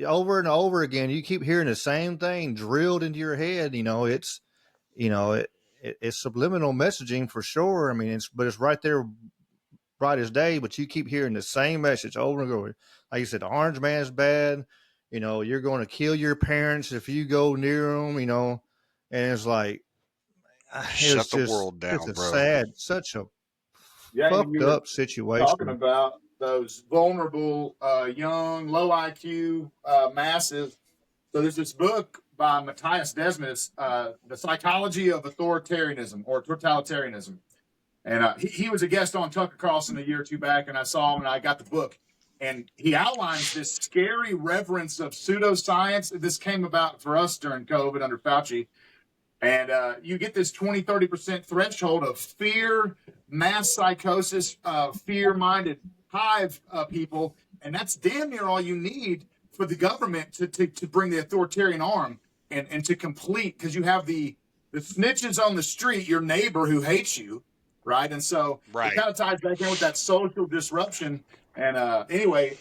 over and over again, you keep hearing the same thing drilled into your head. It's subliminal messaging for sure. I mean, it's right there, bright as day. But you keep hearing the same message over and over. Like you said, the Orange Man's bad. You're going to kill your parents if you go near them. And it's like, shut the world down, it's a bro. sad, such a fucked up situation. Talking about those vulnerable, young, low IQ masses. So there's this book by Matthias Desmas, The Psychology of Authoritarianism or Totalitarianism. And he was a guest on Tucker Carlson a year or two back, and I saw him and I got the book. And he outlines this scary reverence of pseudoscience. This came about for us during COVID under Fauci. And you get this 20-30% threshold of fear, mass psychosis, fear-minded hive people. And that's damn near all you need for the government to bring the authoritarian arm and to complete, because you have the snitches on the street, your neighbor who hates you, right? And so it kind of ties back in with that social disruption. And anyway,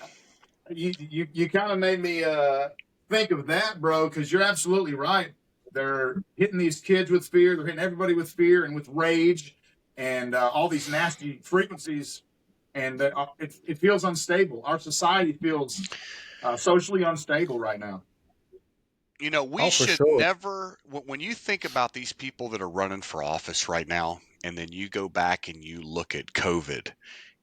you kind of made me think of that, bro, because you're absolutely right. They're hitting these kids with fear. They're hitting everybody with fear and with rage and all these nasty frequencies. And it feels unstable. Our society feels socially unstable right now. We should never, when you think about these people that are running for office right now, and then you go back and you look at COVID,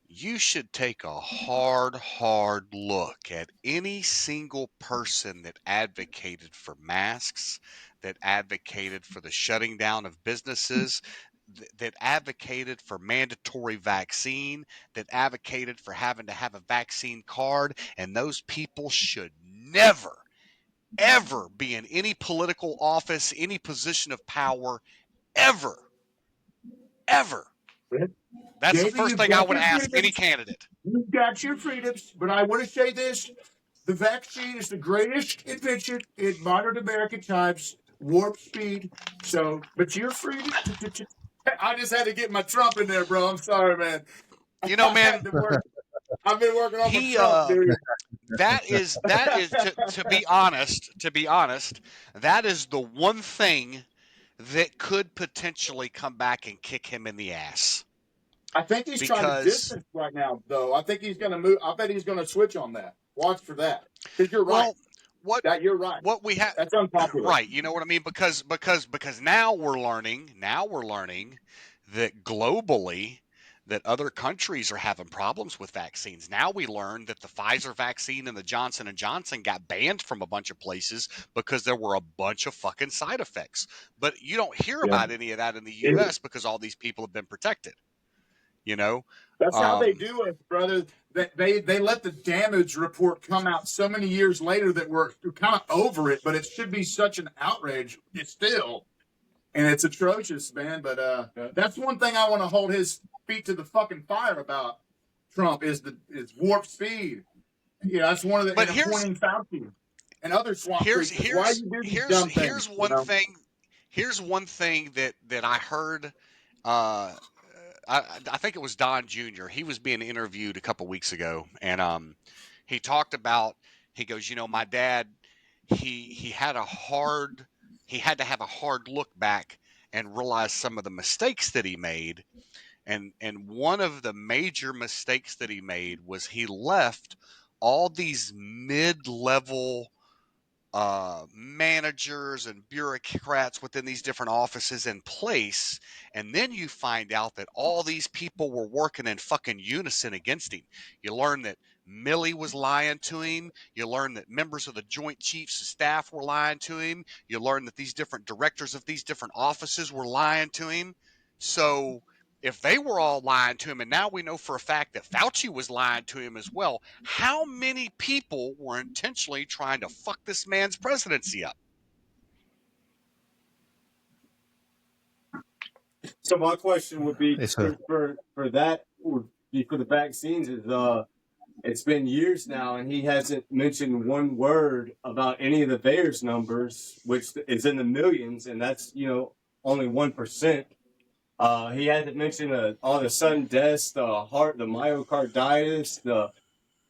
you should take a hard look at any single person that advocated for masks, that advocated for the shutting down of businesses, that advocated for mandatory vaccine, that advocated for having to have a vaccine card, and those people should never, ever be in any political office, any position of power, ever. That's the first thing I would ask any candidate. You've got your freedoms, but I want to say this. The vaccine is the greatest invention in modern American times, warp speed. So, but you're free to I just had to get my Trump in there, bro. I'm sorry, man. Man, I've been working on my Trump, dude. that is to be honest, that is the one thing that could potentially come back and kick him in the ass. I think he's trying to Because, distance right now, though. I think he's going to move. I bet he's going to switch on that. Watch for that. Because you're right. well, what You're right. what we have, That's unpopular. right, you know what I mean? Because now we're learning that globally, that other countries are having problems with vaccines. Now we learned that the Pfizer vaccine and the Johnson and Johnson got banned from a bunch of places because there were a bunch of fucking side effects. But you don't hear Yeah. about any of that in the U.S. because all these people have been protected. You know, That's how they um, do it, brother. They let the damage report come out so many years later that we're kind of over it, but it should be such an outrage. It's still, and it's atrocious, man. But that's one thing I want to hold his feet to the fucking fire about. Trump is warp speed. Yeah, that's one of the but and appointing Fauci and other swamp here's creatures. Why here's you do these here's dumb things? here's You one know. thing. Here's one thing that I heard. Uh, I think it was Don Jr. He was being interviewed a couple weeks ago, and he talked about. He goes, my dad. He had a hard. He had to have a hard look back and realize some of the mistakes that he made. And one of the major mistakes that he made was he left all these mid-level managers and bureaucrats within these different offices in place. And then you find out that all these people were working in fucking unison against him. You learn that Milley was lying to him. You learn that members of the Joint Chiefs of Staff were lying to him. You learn that these different directors of these different offices were lying to him. So if they were all lying to him, and now we know for a fact that Fauci was lying to him as well, how many people were intentionally trying to fuck this man's presidency up? So my question would be It's a for that would be for the vaccines is it's been years now and he hasn't mentioned one word about any of the VAERS numbers, which is in the millions, and that's only 1%. He hasn't mentioned all the sudden deaths, the myocarditis, the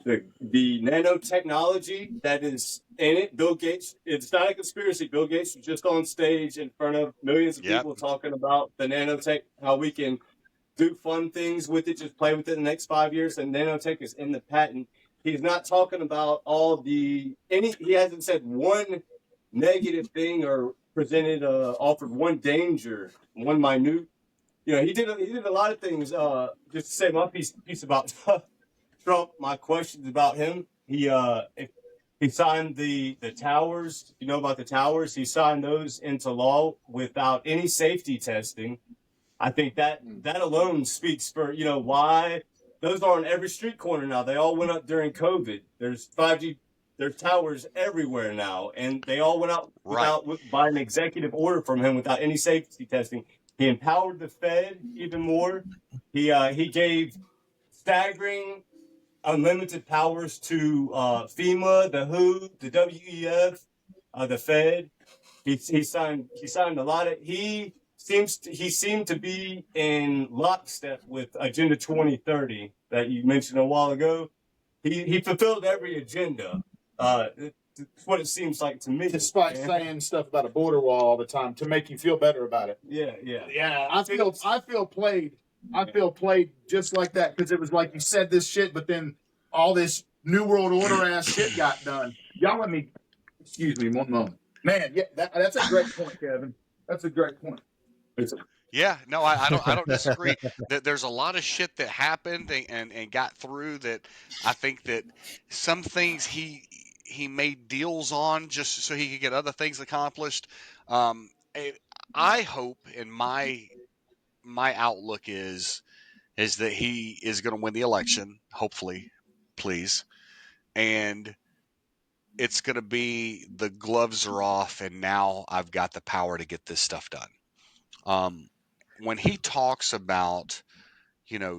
nanotechnology that is in it. Bill Gates, it's not a conspiracy. Bill Gates was just on stage in front of millions of Yep. people talking about the nanotech, how we can do fun things with it, just play with it in the next 5 years. And nanotech is in the patent. He's not talking about he hasn't said one negative thing or offered one danger, one minute. He did a lot of things. Just to say my piece about Trump, my questions about him. He signed the towers. You know about the towers? He signed those into law without any safety testing. I think that alone speaks for why those are on every street corner now. They all went up during COVID. There's 5G. There's towers everywhere now, and they all went out by an executive order from him without any safety testing. He empowered the Fed even more. He gave staggering unlimited powers to FEMA, the WHO, the WEF, the Fed. He signed a lot of. He seemed to be in lockstep with Agenda 2030 that you mentioned a while ago. He fulfilled every agenda. That's what it seems like to me. Despite saying stuff about a border wall all the time to make you feel better about it. Yeah. I feel played. I feel played just like that because it was like you said this shit, but then all this New World Order ass shit got done. Y'all let me. Excuse me, one moment, man. Yeah, that's a great point, Kevin. That's a great point. Yeah, no, I don't disagree. There's a lot of shit that happened and got through that. I think that some things he made deals on just so he could get other things accomplished. Um, I hope, and my outlook is that he is going to win the election, hopefully, please, and it's going to be the gloves are off, and now I've got the power to get this stuff done. When he talks about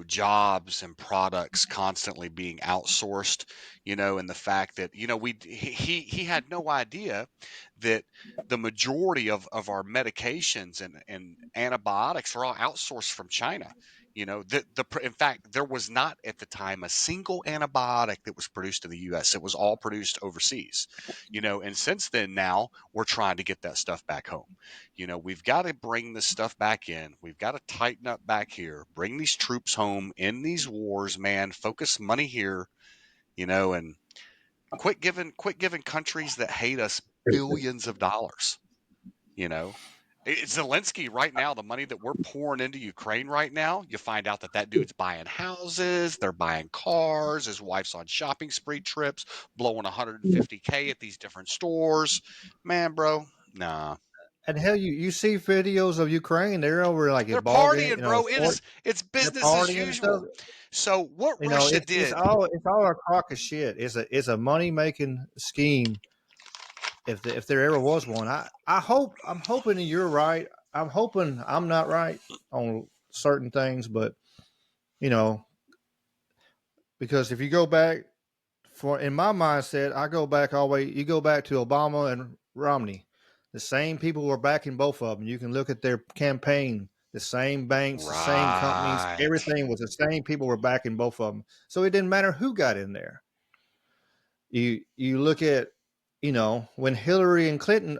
jobs and products constantly being outsourced, and the fact that he had no idea that the majority of our medications and antibiotics are all outsourced from China. You know, in fact, there was not at the time a single antibiotic that was produced in the U.S. It was all produced overseas. You know, and since then, now we're trying to get that stuff back home. You know, we've got to bring this stuff back in. We've got to tighten up back here. Bring these troops home in these wars, man. Focus money here. You know, and quit giving countries that hate us billions of dollars. You know, Zelensky right now, the money that we're pouring into Ukraine right now, you find out that dude's buying houses, they're buying cars, his wife's on shopping spree trips, blowing 150K at these different stores. Man, bro, nah. And hell, you see videos of Ukraine. They're over like They're at ball game, partying, bro. It's they're business as partying and stuff. usual. So what You know, Russia it's did, all a crock of shit. It's a money making scheme. If there ever was one, I'm hoping that you're right. I'm hoping I'm not right on certain things, but you know, because if you go back for in my mindset, I go back all the way. You go back to Obama and Romney. The same people were backing both of them. You can look at their campaign. The same banks, the same companies, right? everything was the same people were backing both of them. So it didn't matter who got in there. You look at, you know, when Hillary Clinton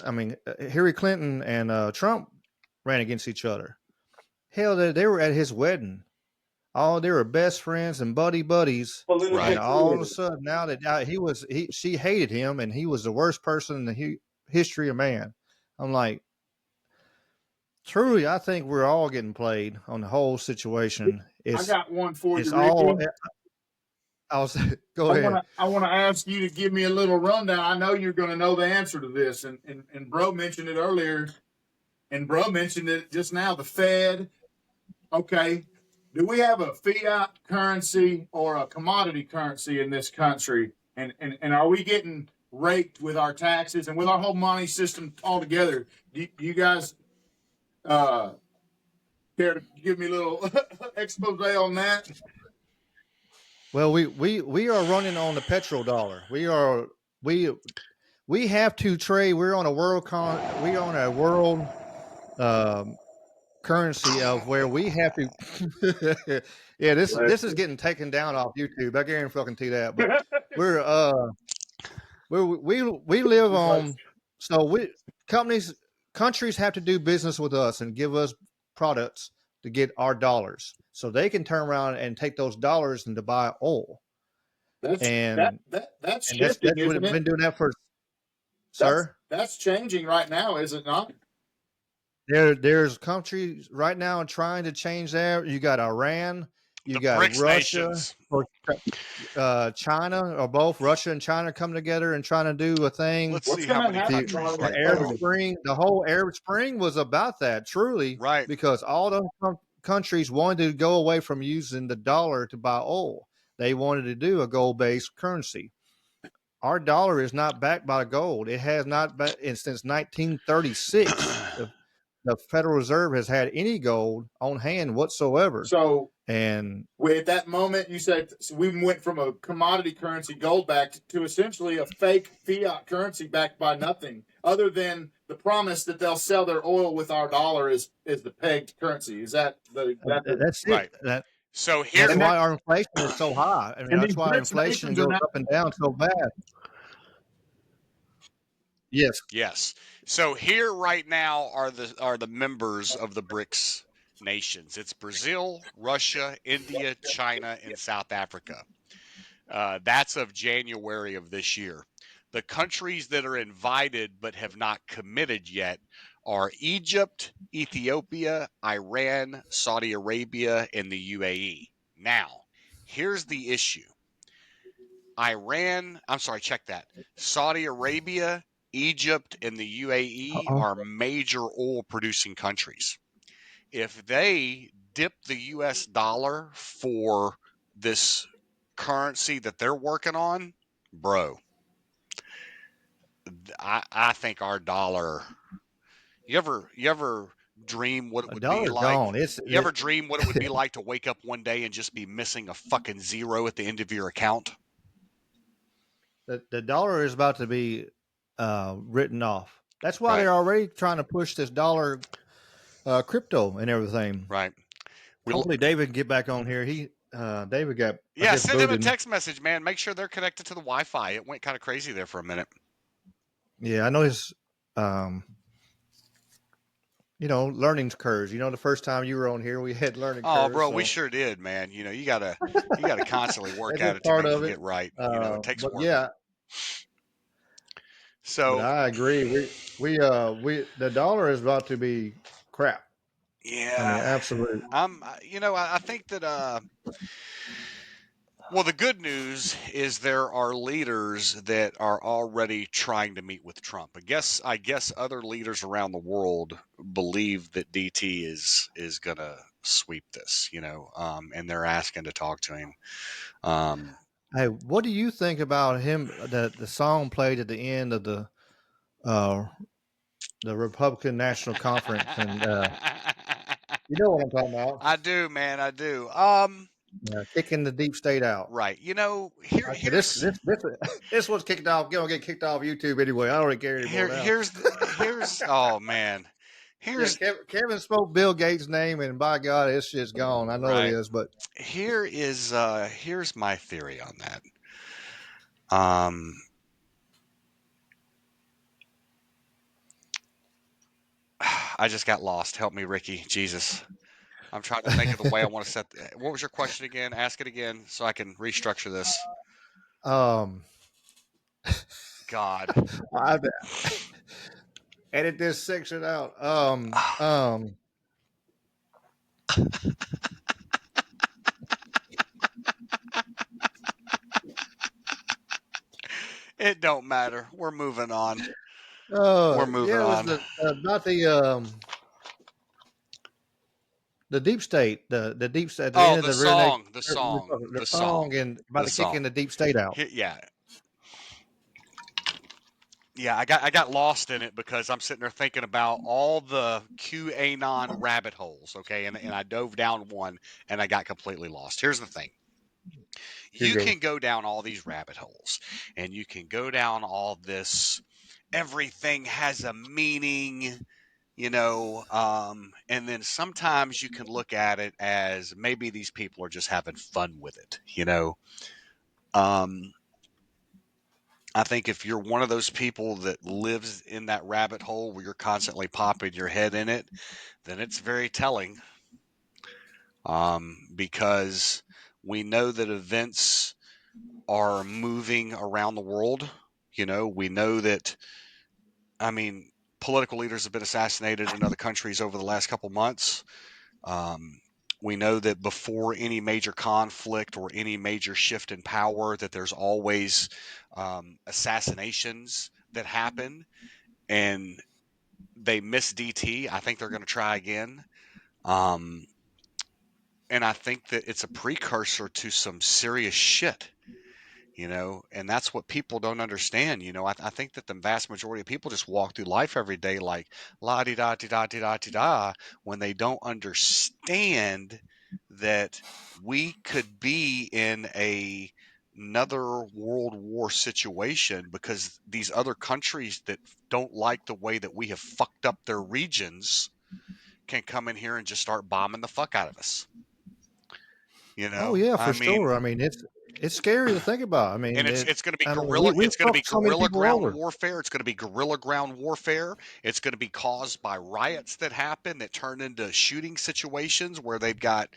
and Trump ran against each other. Hell, they were at his wedding. Oh, they were best friends and buddies. And Right. all of a sudden, now that she hated him, and he was the worst person in the history of man. I'm like, truly, I think we're all getting played on the whole situation. I got one for It's you, Ricky. all. I was go ahead. I want to ask you to give me a little rundown. I know you're going to know the answer to this, and Bro mentioned it earlier, and Bro mentioned it just now. The Fed. Okay, do we have a fiat currency or a commodity currency in this country? And are we getting raked with our taxes and with our whole money system altogether? Do you guys care to give me a little expose on that? Well, we are running on the petrodollar. We have to trade. We're on a we're on a world um, currency of where we have to. Yeah, this is getting taken down off YouTube. I guarantee fucking to that. But we're we live on. So we companies countries have to do business with us and give us products to get our dollars, so they can turn around and take those dollars and to buy oil. That's And that's and shifting, that's what isn't we've it? been doing that for, sir. That's changing right now, is it not? There's countries right now trying to change that. You got Iran, you The got BRICS Russia, nations. or China, or both Russia and China come together and trying to do a thing. Let's What's see how going to many happen, countries The right Arab now. Spring, the whole Arab Spring was about that, truly, Right. because all those countries wanted to go away from using the dollar to buy oil. They wanted to do a gold-based currency. Our dollar is not backed by gold. It has not been since 1936. The Federal Reserve has had any gold on hand whatsoever. So And at that moment, you said we went from a commodity currency, gold backed, to essentially a fake fiat currency backed by nothing other than the promise that they'll sell their oil with our dollar is the pegged currency. Is that that's it. Right. So That's here, why our inflation is so high. I mean, and that's these why BRICS inflation nations are goes now up and down so bad. Yes. yes. So here right now are the members of the BRICS nations. It's Brazil, Russia, India, China, and South Africa. That's of January of this year. The countries that are invited but have not committed yet are Egypt, Ethiopia, Iran, Saudi Arabia, and the UAE. Now, here's the issue. Check that. Saudi Arabia, Egypt, and the UAE Uh-oh. are major oil producing countries. If they dip the US dollar for this currency that they're working on, bro, I think our dollar. You ever dream what it A would be dollar's like? gone. You ever dream what it would be like to wake up one day and just be missing a fucking zero at the end of your account? The dollar is about to be written off. That's why Right. they're already trying to push this dollar crypto and everything. Right. Hopefully David can get back on here. David got, I Yeah, guess, send him a booted. text message, man. Make sure they're connected to the Wi-Fi. It went kind of crazy there for a minute. Yeah, I know his, learning curves. The first time you were on here, we had learning Oh, curves. bro, we So sure did, man. You gotta constantly work that's at just it to part make it of it. get right. It takes But work. yeah, but So I agree. The dollar is about to be crap. I mean, yeah, absolutely. I think that well, the good news is there are leaders that are already trying to meet with Trump. I guess other leaders around the world believe that DT is gonna sweep this, and they're asking to talk to him. Um, Hey, what do you think about him? The song played at the end of uh, the Republican National Conference, and you know what I'm talking about? I do, man, I do. Kicking the deep state out. Right. I said, Here's this was kicked off. Gonna get kicked off YouTube anyway. I don't really care anymore here now. here's oh man. Yeah, Here's Kevin spoke Bill Gates' name, and by God, this shit's gone. I know it right. is, but Here's my theory on that. Um I just got lost. Help me, Ricky. Jesus. I'm trying to think of the way I want to what was your question again? Ask it again so I can restructure this. um, God. I edit this section out. It don't matter. We're moving on. Yeah, it was not the deep state, the deep state at the Oh, end of the Renee the the song song, and about the to kick in song. the deep state out. Yeah, yeah. I got lost in it because I'm sitting there thinking about all the QAnon rabbit holes. Okay, and I dove down one and I got completely lost. Here's the thing: Here you goes. can go down all these rabbit holes, and you can go down all this. Everything has a meaning. And then sometimes you can look at it as maybe these people are just having fun with it. Um, I think if you're one of those people that lives in that rabbit hole where you're constantly popping your head in it, then it's very telling, because we know that events are moving around the world. We know that, I mean, political leaders have been assassinated in other countries over the last couple months. Um, we know that before any major conflict or any major shift in power, that there's always assassinations that happen, and they miss DT. I think they're going to try again, um, and I think that it's a precursor to some serious shit. And that's what people don't understand. I think that the vast majority of people just walk through life every day like la di da di da di da di da when they don't understand that we could be in another world war situation because these other countries that don't like the way that we have fucked up their regions can come in here and just start bombing the fuck out of us. Oh yeah, I for mean, sure. I mean, it's scary to think about. I and mean, it's going to be I mean, guerrilla. we've It's going to be fucked so many guerrilla people ground over. warfare. It's going to be guerrilla ground warfare. It's going to be caused by riots that happen that turn into shooting situations where they've got.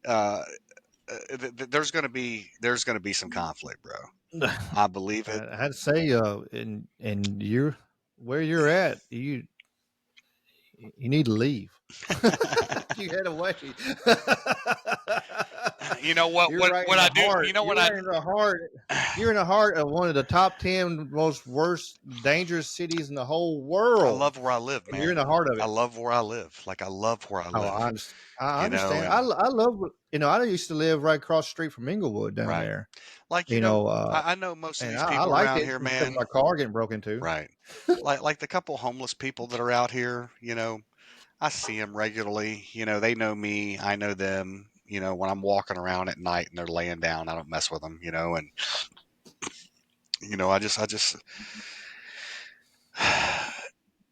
Uh, there's going to be some conflict, bro. I believe it. I had to say, and you're where you're at, you need to leave. You head away. You know what? You're right in What the I do? heart. You know what You're I? right in the heart. You're in the heart of one of the top 10 most worst, dangerous cities in the whole I world, love where I live, and you're in man. the heart of I it. love where I live. Like I love where I Oh, live. I understand. And I love. I used to live right across the street from Inglewood down right, there. like You know, I know most of and these I people liked around it here, because man. my car getting broke into. Right, like the couple homeless people that are out here. I see them regularly. They know me. I know them. When I'm walking around at night and they're laying down, I don't mess with them. And I just,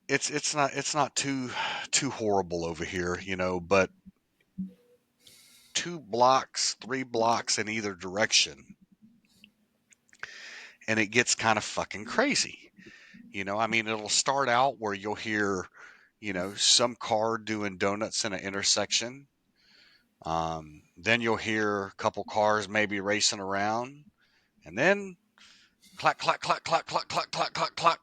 it's not too horrible over here. But 2 blocks, 3 blocks in either direction. And it gets kind of fucking crazy. I mean, it'll start out where you'll hear, some car doing donuts in an intersection. Then you'll hear a couple cars maybe racing around, and then clack, clack, clack, clack, clack, clack, clack, clack, clack.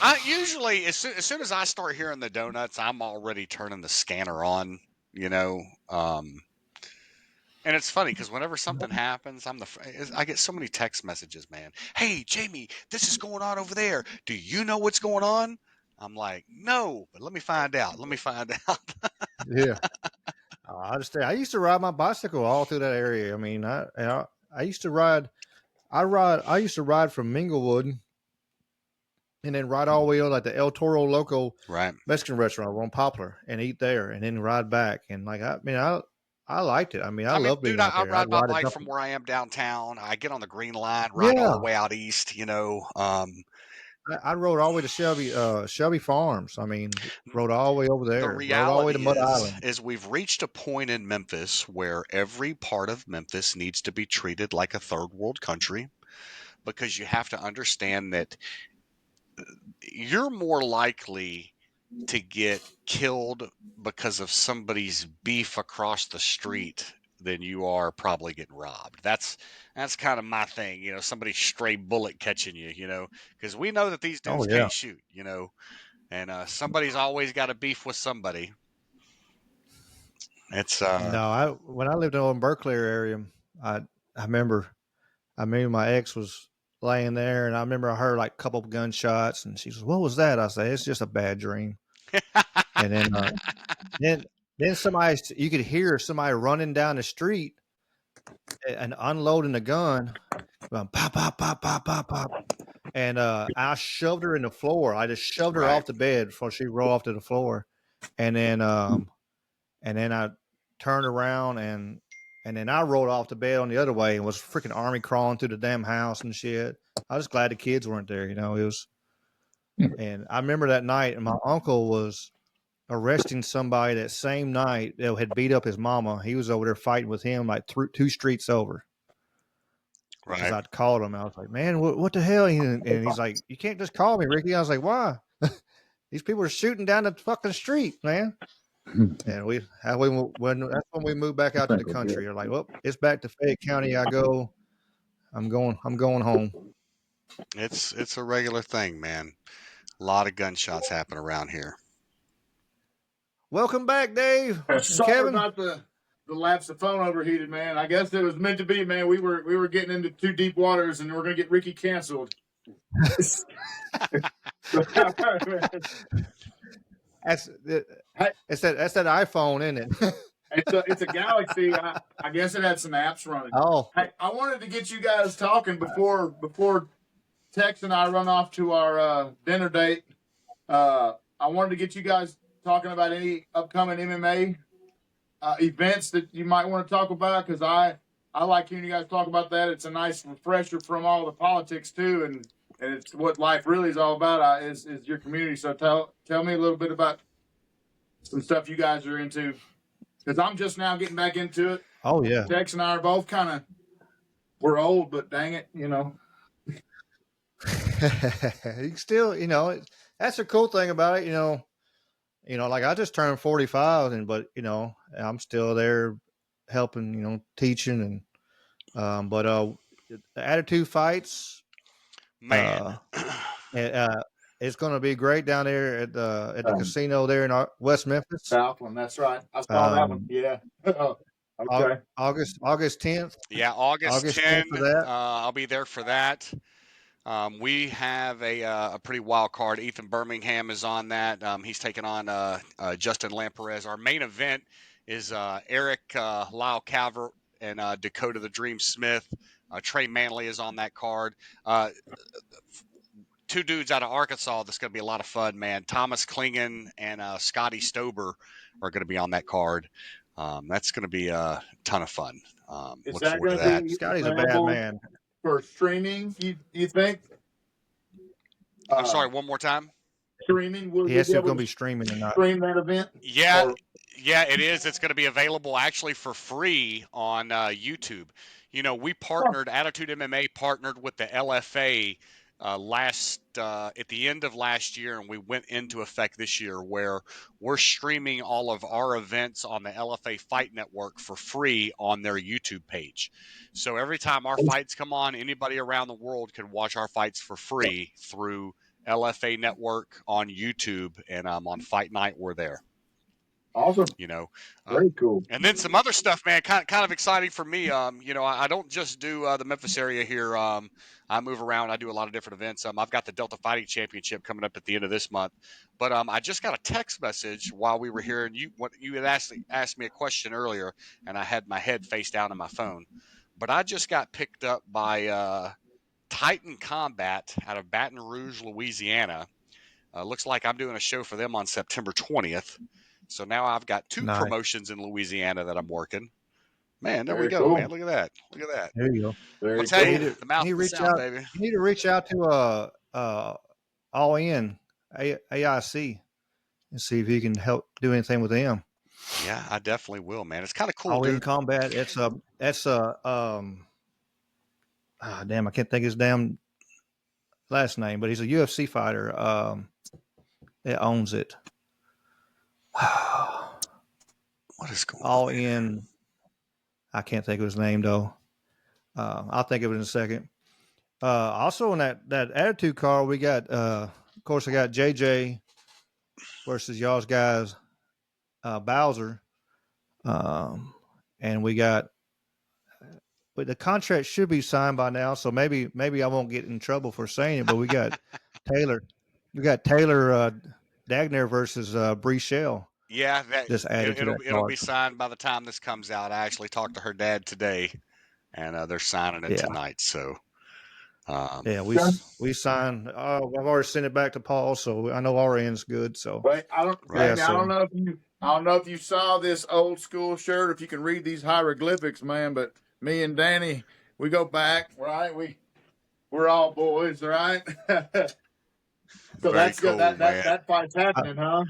I usually, as soon as I start hearing the donuts, I'm already turning the scanner on. And it's funny because whenever something happens, I get so many text messages, man. Hey, Jamie, this is going on over there. Do you know what's going on? I'm like, no, but let me find out. Let me find out. Yeah. I understand. I used to ride my bicycle all through that area. I mean, I used to ride. I used to ride from Minglewood and then ride all the way on like the El Toro Loco Right. Mexican restaurant on Poplar and eat there, and then ride back. And like I liked it. I mean, I love being Dude, out I there. I'd ride my ride it bike up. from where I am downtown. I get on the Green Line, ride all the Yeah, way out east. I rode all the way to Shelby Farms. I mean, rode all the way over The there. Rode all the way to reality Mud is, Island. is we've reached a point in Memphis where every part of Memphis needs to be treated like a third world country, because you have to understand that you're more likely to get killed because of somebody's beef across the street than you are probably getting robbed. That's kind of my thing, somebody stray bullet catching you, because we know that these Oh dudes yeah. can't shoot, and somebody's always got a beef with somebody. It's No, I when I lived in Berkeley area, I remember my ex was laying there, and I remember I heard like a couple of gunshots, and she says, "What was that?" I say, "It's just a bad dream." And then then somebody you could hear somebody running down the street and unloading a gun, going pop pop pop pop pop pop, and I shoved her in the floor. I just shoved her right. off the bed before she rolled off to the floor, and then I turned around and then I rolled off the bed on the other way and was freaking army crawling through the damn house and shit. I was glad the kids weren't there, it was. And I remember that night, and my uncle was arresting somebody that same night that had beat up his mama. He was over there fighting with him like two streets over. Because Right. I'd called him. I was like, "Man, what the hell?" And he's like, "You can't just call me, Ricky." I was like, "Why?" These people are shooting down the fucking street, man. And when that's when we moved back out to the country. You're like, well, it's back to Fayette County. I go. I'm going home. It's a regular thing, man. A lot of gunshots happen around here. Welcome back, Dave and Sorry Kevin. about the lapse. The phone overheated, man. I guess it was meant to be, man. We were getting into too deep waters, and we're gonna get Ricky canceled. That's Hey, that's that iPhone, isn't it? it's a Galaxy. I guess it had some apps running. Oh, Hey, I wanted to get you guys talking before Tex and I run off to our dinner date. I wanted to get you guys talking about any upcoming MMA events that you might want to talk about, because I like hearing you guys talk about that. It's a nice refresher from all the politics too, and it's what life really is all about. Is your community. So tell me a little bit about some stuff you guys are into, because I'm just now getting back into it. oh yeah. Tex and I are both we're old, but dang it, You still, that's the cool thing about it. Like I just turned 45, but I'm still there helping, teaching but the attitude fights. Man. Uh, it's going to be great down there at the casino there in West Memphis. Southland. That's right. I saw that one. Yeah. Okay. August 10th. Yeah, August August 10th 10. for that. I'll be there for that. We have a pretty wild card. Ethan Birmingham is on that. He's taking on Justin Lamperez. Our main event is Eric Lyle Calvert and Dakota the Dream Smith. Trey Manley is on that card. Two dudes out of Arkansas that's going to be a lot of fun, man. Thomas Klingon and Scotty Stober are going to be on that card. That's going to be a ton of fun. Is Look that forward to going to that. be Scotty's a bad available man. for streaming? You think? I'm sorry, one more time. streaming? Will He we asked be if it's able going to to be streaming or not. stream that event? Yeah, Or yeah, it is. It's going to be available actually for free on YouTube. We huh, partnered, Attitude MMA partnered with the LFA last at the end of last year, and we went into effect this year where we're streaming all of our events on the LFA Fight Network for free on their YouTube page. So every time our fights come on, anybody around the world can watch our fights for free through LFA Network on YouTube, and on Fight Night we're there. awesome. you know. Very cool. And then some other stuff, man, kind of exciting for me. I don't just do the Memphis area here. I move around. I do a lot of different events. I've got the Delta Fighting Championship coming up at the end of this month. But I just got a text message while we were here, and you had asked me a question earlier, and I had my head face down in my phone. But I just got picked up by Titan Combat out of Baton Rouge, Louisiana. Looks like I'm doing a show for them on September 20th. So now I've got two Nice. promotions in Louisiana that I'm working. Man, there we Very go, cool. man. Look at that. Look at that. There you go. I'm Very gonna tell You you, need cool. to the mouth of the reach South, out. baby. You need to reach out to All In AIC and see if you can help do anything with them. Yeah, I definitely will, man. It's kind of cool, All In dude. Combat. That's damn, I can't think of his damn last name, but he's a UFC fighter. That owns it. What is going All on here? In. I can't think of his name though. I'll think of it in a second. Also in that attitude card, we got of course I got JJ versus y'all's guys Bowser, and we got. But the contract should be signed by now, so maybe I won't get in trouble for saying it. But we got Taylor, Dagner versus Bree Shell. Yeah, Just added to that it'll card. be signed by the time this comes out. I actually talked to her dad today, and they're signing it Yeah, tonight. So, yeah. Okay. We signed. I've already sent it back to Paul, so I know our end's good. So Wait, right. yeah, Jamie, so I don't know if you saw this old school shirt, if you can read these hieroglyphics, man, but me and Danny, we go back, right? We're all boys, right? So Very that's good. cool, man. That fight's I, happening, huh?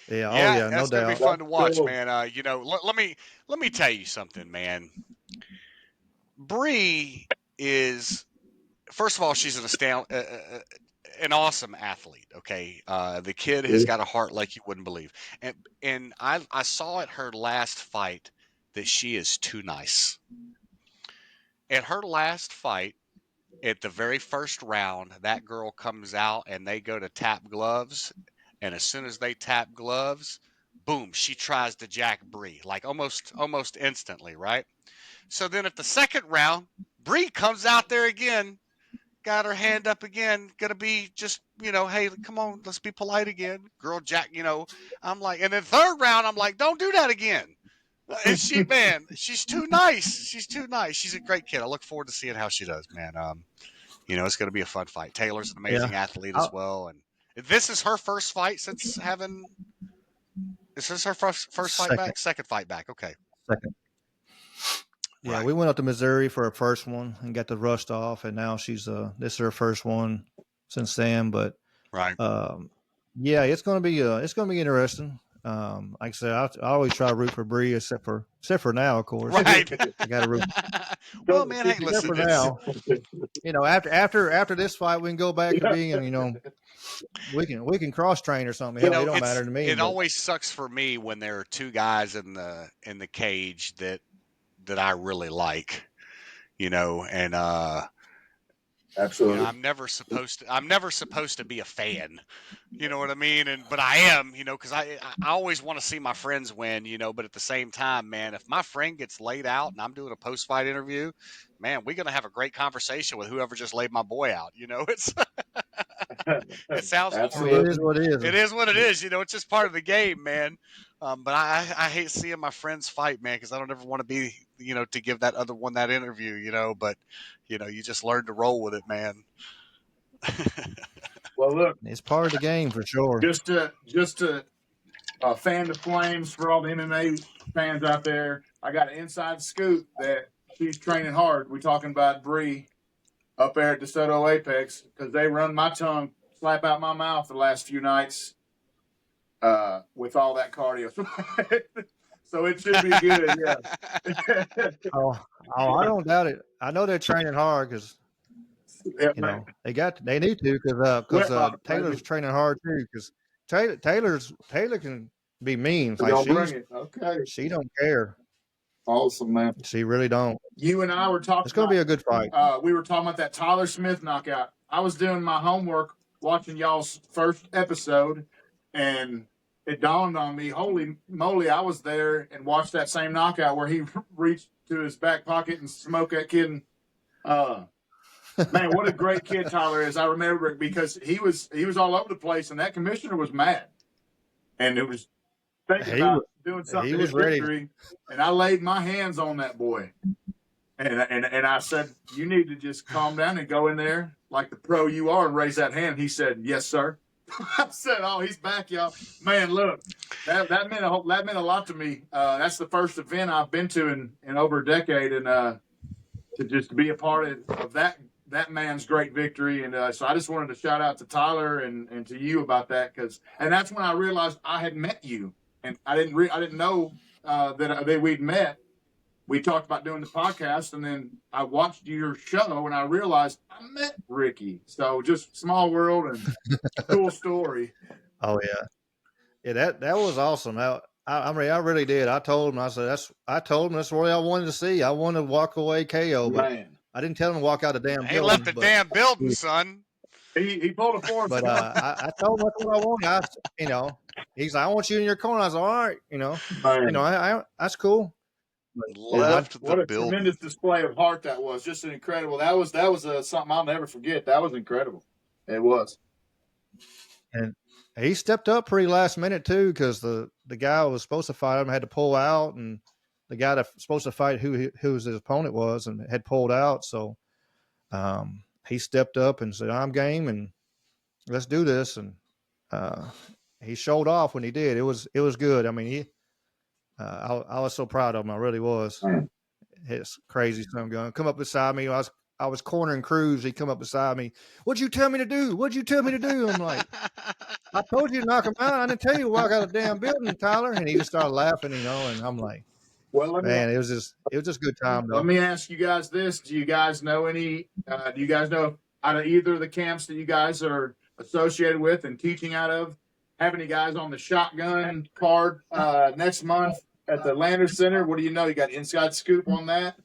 yeah, oh Yeah, yeah, no that's gonna be doubt. fun to That's watch, cool. man. Let me tell you something, man. Bree is, first of all, she's an awesome athlete. Okay, the kid has got a heart like you wouldn't believe, and I saw at her last fight that she is too nice. At her last fight, at the very first round, that girl comes out and they go to tap gloves, and as soon as they tap gloves, boom, she tries to jack Bree like almost instantly, right? So then at the second round, Bree comes out there again, got her hand up again, gonna be just, hey, come on, let's be polite again. Girl Jack, I'm like, and then third round, I'm like, don't do that again. And man, she's too nice. She's too nice. She's a great kid. I look forward to seeing how she does, man. It's gonna be a fun fight. Taylor's an Yeah, amazing athlete as I'll, well. And this is her first fight since is this her first fight second, back? Second fight back. Okay. second. Yeah, Right. we went up to Missouri for her first one and got the rust off, and now she's this is her first one since then. But Right. yeah, it's gonna be interesting. Like I said, I always try to root for Bree, except for now, of course. Right. I got to root. Well, man, hey, Except listen, for it's now, after this fight, we can go back to being, we can cross train or something. Hell, it don't matter to me. it But always sucks for me when there are two guys in the cage that I really like, and Absolutely. I'm never supposed to be a fan. You know what I mean? But I am, because I always want to see my friends win, but at the same time, man, if my friend gets laid out and I'm doing a post fight interview, man, we're gonna have a great conversation with whoever just laid my boy out. It sounds I mean, it horrible. is Absolutely. what it is. It is what it is, it's just part of the game, man. But I hate seeing my friends fight, man, because I don't ever want to be, to give that other one that interview, but you just learn to roll with it, man. Well, look, It's part of the game for sure. just to fan the flames for all the MMA fans out there. I got an inside scoop that she's training hard. We're talking about Bree up there at DeSoto Apex because they run my tongue slap out my mouth the last few nights with all that cardio. So it should be good. Yeah. Oh, I don't doubt it. I know they're training hard because Yeah, you man. know they need to because Wet box, Taylor's baby. training hard too because Taylor can be mean. It's We're like gonna bring it. Okay. she don't care. Awesome, man. She really don't. You and I were talking It's gonna about. be a good fight. We were talking about that Tyler Smith knockout. I was doing my homework, watching y'all's first episode, and it dawned on me, holy moly, I was there and watched that same knockout where he reached to his back pocket and smoked that kid. And, man, what a great kid Tyler is. I remember it because he was all over the place, and that commissioner was mad. And it was thinking He about was doing something he to his was ready. victory, and I laid my hands on that boy. And I said, you need to just calm down and go in there like the pro you are and raise that hand. He said, yes, sir. I said, oh, he's back, y'all. Man, look, that meant a lot to me. That's the first event I've been to in over a decade, and to just be a part of that man's great victory. And so I just wanted to shout out to Tyler and to you about that and that's when I realized I had met you, and I didn't know that we'd met. We talked about doing the podcast, and then I watched your show, and I realized I met Ricky. So just small world and cool story. Oh yeah. That was awesome. I mean, I really did. I told him. I told him that's what I wanted to see. I wanted to walk away KO, but Man, I didn't tell him to walk out the damn He building. left the damn building, son. he pulled a force. But I told him that's what I wanted. He's like, I want you in your corner. I said, all right, Man. I that's cool. Left What the a building. tremendous display of heart that was. Just an incredible. That was something I'll never forget. That was incredible. It was. And he stepped up pretty last minute too, because the guy who was supposed to fight him had to pull out, and the guy that was supposed to fight who his opponent was and had pulled out. So he stepped up and said, I'm game and let's do this. And he showed off when he did. It was good. I mean, I was so proud of him. I really was. Man. It's crazy son going come up beside me. I was cornering Cruz. He come up beside me. What'd you tell me to do? What'd you tell me to do? I'm like, I told you to knock him out. I didn't tell you to walk out of the damn building, Tyler. And he just started laughing, and I'm like, Well, man, it was just good time though. let me ask you guys this: do you guys know any? Do you guys know out of either of the camps that you guys are associated with and teaching out of? Have any guys on the shotgun card next month at the Landers Center? What do you know? You got inside scoop on that?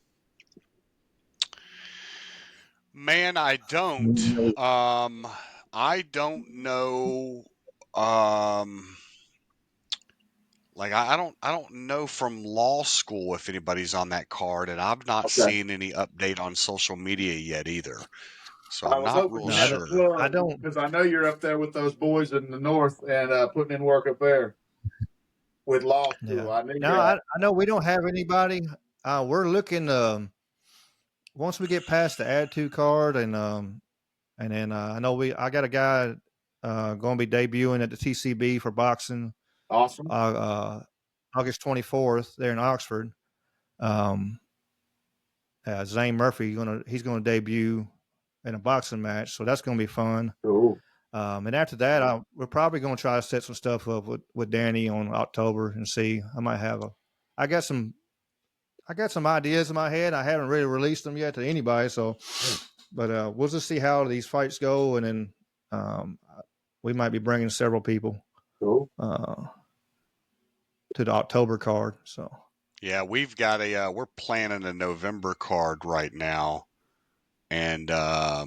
Man, I don't. I don't know. Like I don't know from law school if anybody's on that card, and I've not seen any update on social media yet either. So I I'm was not hoping real to have sure. a plug I don't. because I know you're up there with those boys in the north and putting in work up there with law school. Yeah. I knew No, I know we don't have anybody. We're looking. Once we get past the attitude card, and then I know I got a guy going to be debuting at the TCB for boxing. Awesome. August 24th there in Oxford. Zane Murphy he's gonna debut in a boxing match, so that's gonna be fun. Cool. And after that, we're probably gonna try to set some stuff up with Danny on October and see. I got some ideas in my head. I haven't really released them yet to anybody, so but we'll just see how these fights go, and then we might be bringing several people Cool. to the October card. So Yeah, we've got we're planning a November card right now, and I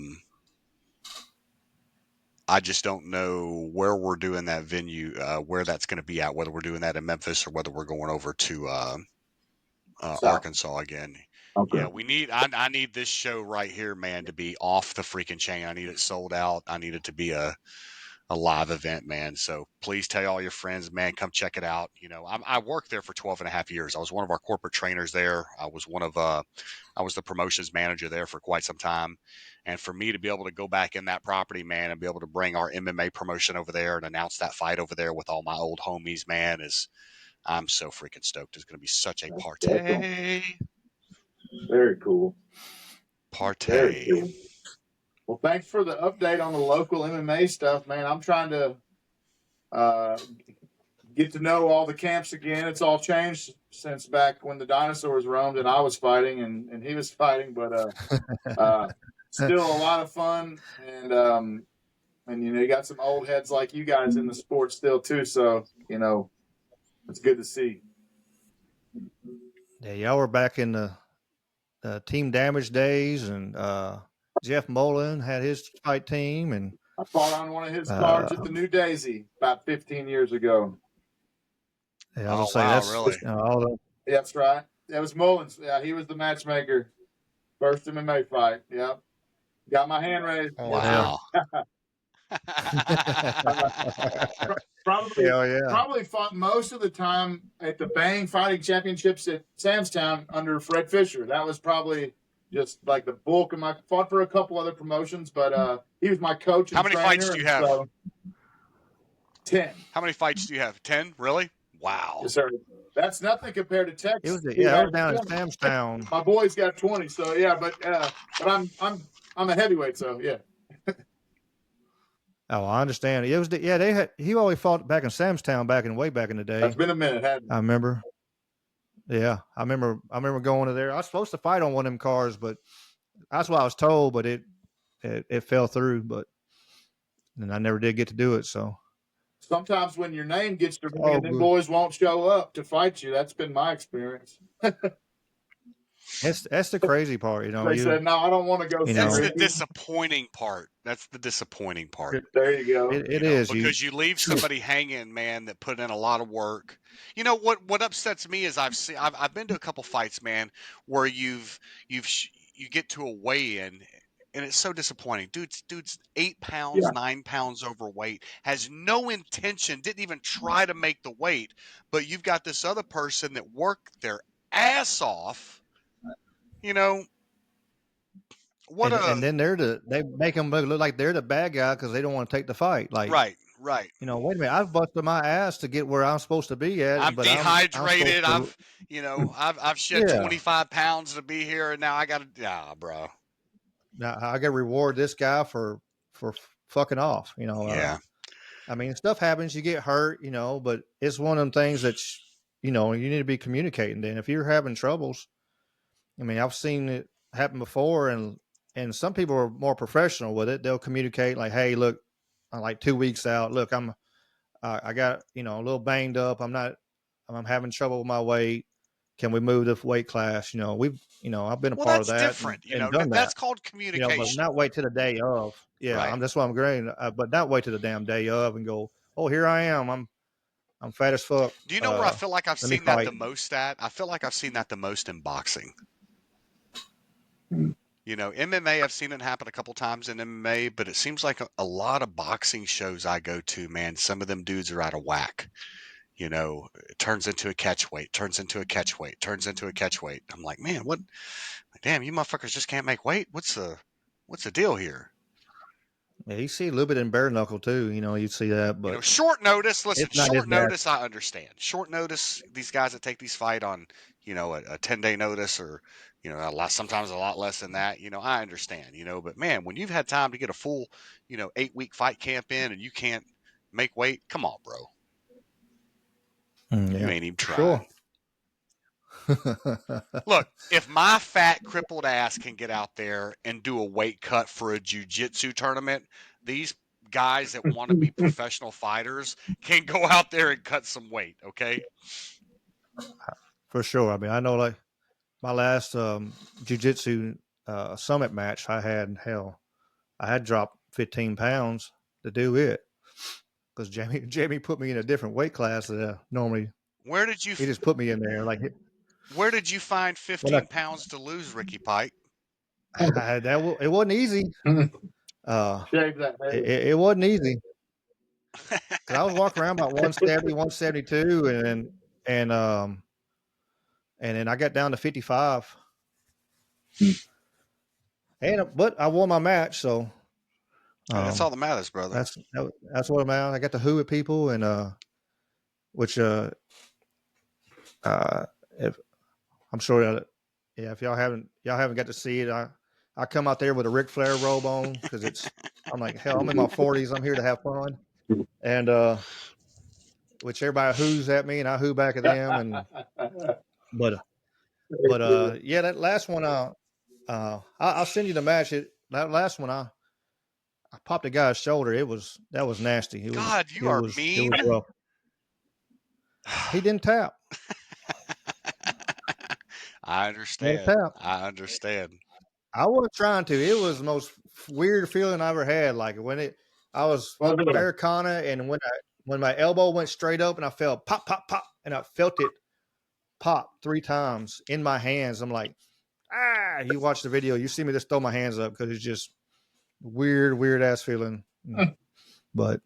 just don't know where we're doing that venue, where that's going to be at, whether we're doing that in Memphis or whether we're going over to Arkansas again. Okay. Yeah, I need this show right here, man, to be off the freaking chain. I need it sold out. I need it to be a live event, man. So please tell all your friends, man, come check it out. I worked there for 12 and a half years. I was one of our corporate trainers there. I was the promotions manager there for quite some time. And for me to be able to go back in that property, man, and be able to bring our MMA promotion over there and announce that fight over there with all my old homies, man, I'm so freaking stoked. It's going to be such a party. Very cool. Party. Very cool. Well, thanks for the update on the local MMA stuff, man. I'm trying to get to know all the camps again. It's all changed since back when the dinosaurs roamed and I was fighting and he was fighting, but still a lot of fun. And you got some old heads like you guys in the sport still too. So it's good to see. Yeah, y'all were back in the Team Damage days, and Jeff Mullen had his fight team, and I fought on one of his cards at the New Daisy about 15 years ago. Yeah, I was Oh, gonna say wow, that's really? all the. That's right. That was Mullins. Yeah, he was the matchmaker. First MMA fight. Yep. Got my hand raised. Oh Yes, hell! sir. Probably, Hell yeah! probably fought most of the time at the Bang Fighting Championships at Samstown under Fred Fisher. That was probably just like the bulk of my. Fought for a couple other promotions, but he was my coach and How many fights trainer. do you And have? so 10. How many fights do you have? 10? Really? Wow. Yes, sir. That's nothing compared to It Texas. was He it has was down in 20. Samstown. My boys got 20. So yeah, but I'm a heavyweight. So yeah. Oh, I understand. It was he always fought back in Samstown way back in the That's day. been a minute, hadn't I it? remember. Yeah, I remember going to there. I was supposed to fight on one of them cars, but that's what I was told. But it fell through. But and I never did get to do it. So Sometimes when your name gets to oh, ringing, then good. boys won't show up to fight you. That's been my experience. That's the crazy part. They said, "No, I don't want to go You see That's know the Ricky." disappointing part. That's the disappointing part. There you go. it is Because you leave somebody hanging, man, that put in a lot of work. You know what upsets me is I've been to a couple fights, man, where you get to a weigh-in and it's so disappointing. Dude's 8 pounds, Yeah. 9 pounds overweight, has no intention, didn't even try to make the weight, but you've got this other person that worked their ass off. You know, what and a then they make them look like they're the bad guy because they don't want to take the fight. Like, right. wait a minute, I've busted my ass to get where I'm supposed to be at, I'm but I'm supposed dehydrated. to, I've shed yeah. 25 pounds to be here, and now I got to, bro. Now I got to reward this guy for fucking off. Yeah. I mean, stuff happens. You get hurt, but it's one of them things that you need to be communicating. Then if you're having troubles, I mean, I've seen it happen before, and some people are more professional with it. They'll communicate like, "Hey, look, I'm like 2 weeks out. Look, I got a little banged up. I'm having trouble with my weight. Can we move the weight class? I've been a Well, part of that's that different. and done that. That's called But communication. not wait to the day of. Yeah, Right. that's what I'm agreeing. But not wait to the damn day of and go, oh, here I am. I'm fat as fuck. Do you know where I feel like I've Let me seen that fight. the most at? I feel like I've seen that the most in boxing. MMA, I've seen it happen a couple times in MMA, but it seems like a lot of boxing shows I go to, man, some of them dudes are out of whack. It turns into a catch weight, turns into a catch weight, turns into a catch weight. I'm like, man, what? Damn, you motherfuckers just can't make weight. What's the deal here? Yeah, you see a little bit in bare knuckle too. You see that, but Short notice. Listen, it's not as short bad. notice. I understand. Short notice. These guys that take these fight on, a 10-day notice or, sometimes a lot less than that. I understand. But man, when you've had time to get a full, 8-week fight camp in and you can't make weight, come on, bro. You Yeah, ain't even for trying. sure. Look, if my fat crippled ass can get out there and do a weight cut for a jiu-jitsu tournament, these guys that want to be professional fighters can go out there and cut some weight, okay? For sure. I mean, I know like my last jiu-jitsu summit match, I had dropped 15 pounds to do it because Jamie put me in a different weight class than normally. Where did you He just put me in there like where did you find when 15 pounds to lose, Ricky Pike? it wasn't easy. Shave that hair. It wasn't easy because I was walking around about 170, 172, and then I got down to 55. But I won my match, so That's all that matters, brother. that's what I'm at. I got to hoo at people, and which if I'm sure that, yeah, if y'all haven't got to see it, I come out there with a Ric Flair robe on because I'm like, hell, I'm in my 40s. I'm here to have fun. And which everybody whoos at me and I who back at them. And but yeah, that last one, I'll send you the match. That last one, I popped a guy's shoulder. That was nasty. God, you are It was mean. rough. He didn't tap. I Didn't understand. tap. I understand. I wasn't trying to. It was the most weird feeling I ever had. Like I was Americana, and when my elbow went straight up and I felt pop, pop, pop, and I felt it pop 3 times in my hands. I'm like, ah! You watch the video, you see me just throw my hands up because it's just weird ass feeling. But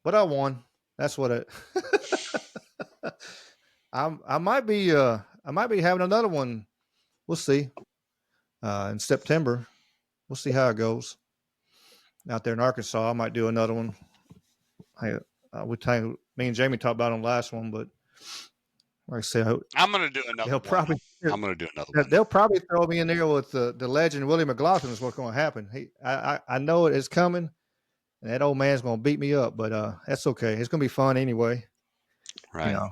I won. That's what it. I might be having another one. We'll see. In September, we'll see how it goes. Out there in Arkansas, I might do another one. Me and Jamie talked about on the last one, but like I said, I'm gonna do another they'll one. probably I'm gonna do another one. they'll probably throw me in there with the legend Willie McLaughlin is what's going to happen. I know it is coming, and that old man's going to beat me up, but that's okay. It's going to be fun anyway. Right. You know,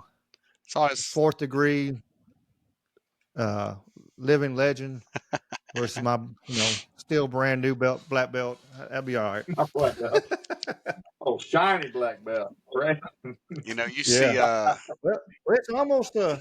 it's always 4th degree, living legend versus my still brand new black belt. That'd be all right. Oh, shiny black belt, right? you see Well,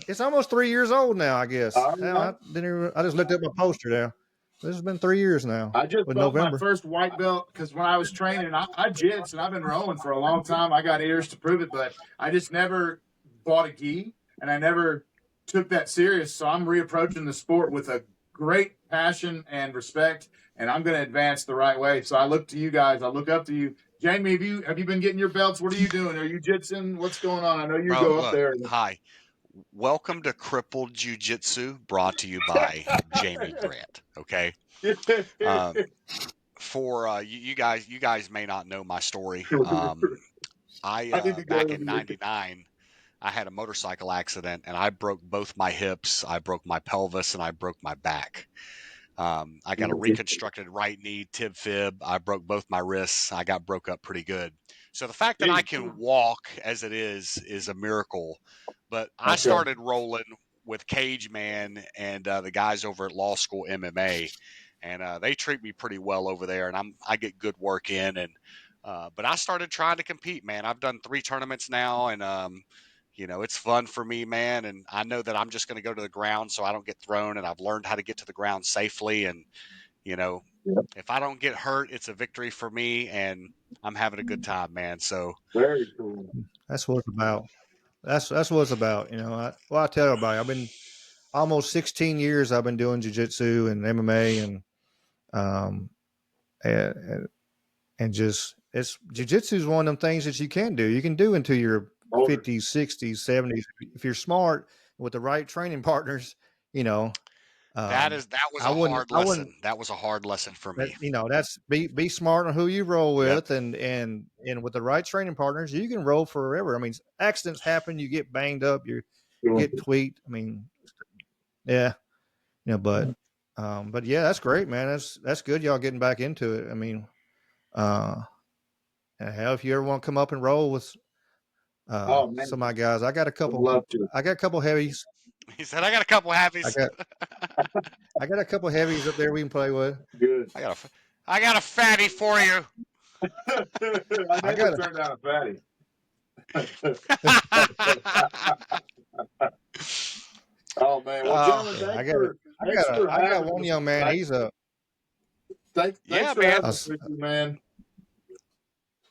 it's almost 3 years old now. I guess. I just looked at my poster now. This has been 3 years now. I just with bought my November. first white belt because when I was training, I jits and I've been rowing for a long time. I got ears to prove it, but I just never bought a gi and I never took that serious. So I'm reapproaching the sport with a great passion and respect, and I'm going to advance the right way. So I look to you guys. I look up to you. Jamie, have you been getting your belts? What are you doing? Are you jitsing? What's going on? I know you bro, go up look, there. hi. Welcome to Crippled Jiu-Jitsu, brought to you by Jamie Grant. Okay. For you guys may not know my story. I need to go Back to in the '99, I had a motorcycle accident and I broke both my hips, I broke my pelvis, and I broke my back. I got a reconstructed right knee, tib fib. I broke both my wrists. I got broke up pretty good. So the fact that I can walk as it is a miracle. But I started rolling with Cage Man and the guys over at Law School MMA, and they treat me pretty well over there, and I get good work in. And but I started trying to compete, man. I've done 3 tournaments now, and it's fun for me, man. And I know that I'm just going to go to the ground so I don't get thrown. And I've learned how to get to the ground safely. And, if I don't get hurt, it's a victory for me. And I'm having a good time, man. So very cool. That's what it's about. That's what it's about. I tell everybody, I've been almost 16 years. I've been doing jiu-jitsu and MMA um, and, and just jiu-jitsu is one of them things that you can do. You can do until you're 50s, 60s, 70s if you're smart with the right training partners. that was I a wouldn't. hard lesson. That was a hard lesson for me. That's be smart on who you roll with, and with the right training partners, you can roll forever. I mean, accidents happen. You get banged up. You get tweaked. I mean, yeah, but yeah, that's great, man. That's good. Y'all getting back into it. I mean, hell, if you ever want to come up and roll with some of my guys, I got a couple. Love to. I got a couple heavies. He said, I got a couple I happies. got a couple heavies up there we can play with. Good. I got a fatty for you. I never turned down a fatty. Oh man! Well, gentlemen, I got one young man. He's a thanks for man. having us with you, man.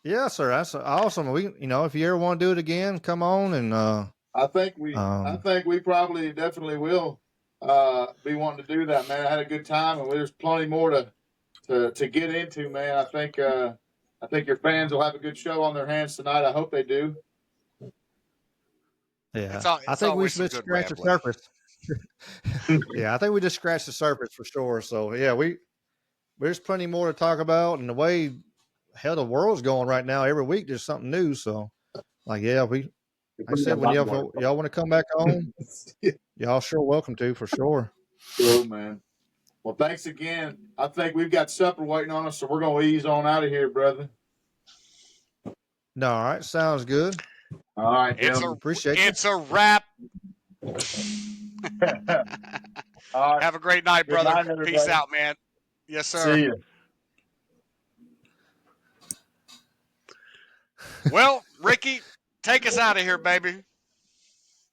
Yeah, sir. That's awesome. We, if you ever want to do it again, come on and. I think we probably definitely will be wanting to do that, man. I had a good time, and there's plenty more to get into, man. I think your fans will have a good show on their hands tonight. I hope they do. Yeah, I think we just scratched the surface. Yeah, I think we just scratched the surface for sure. So yeah, there's plenty more to talk about, and the way hell the world's going right now, every week there's something new. So like, yeah, like I said, when y'all want to come back on, y'all sure welcome to for sure. Sure, man. Well, thanks again. I think we've got supper waiting on us, so we're going to ease on out of here, brother. No, all right. Sounds good. All right, It's a gentlemen. Appreciate you. it's a wrap. All right. Have a great night, Good brother. night, Peace everybody. out, man. Yes, sir. See you. Well, Ricky, take us out of here, baby.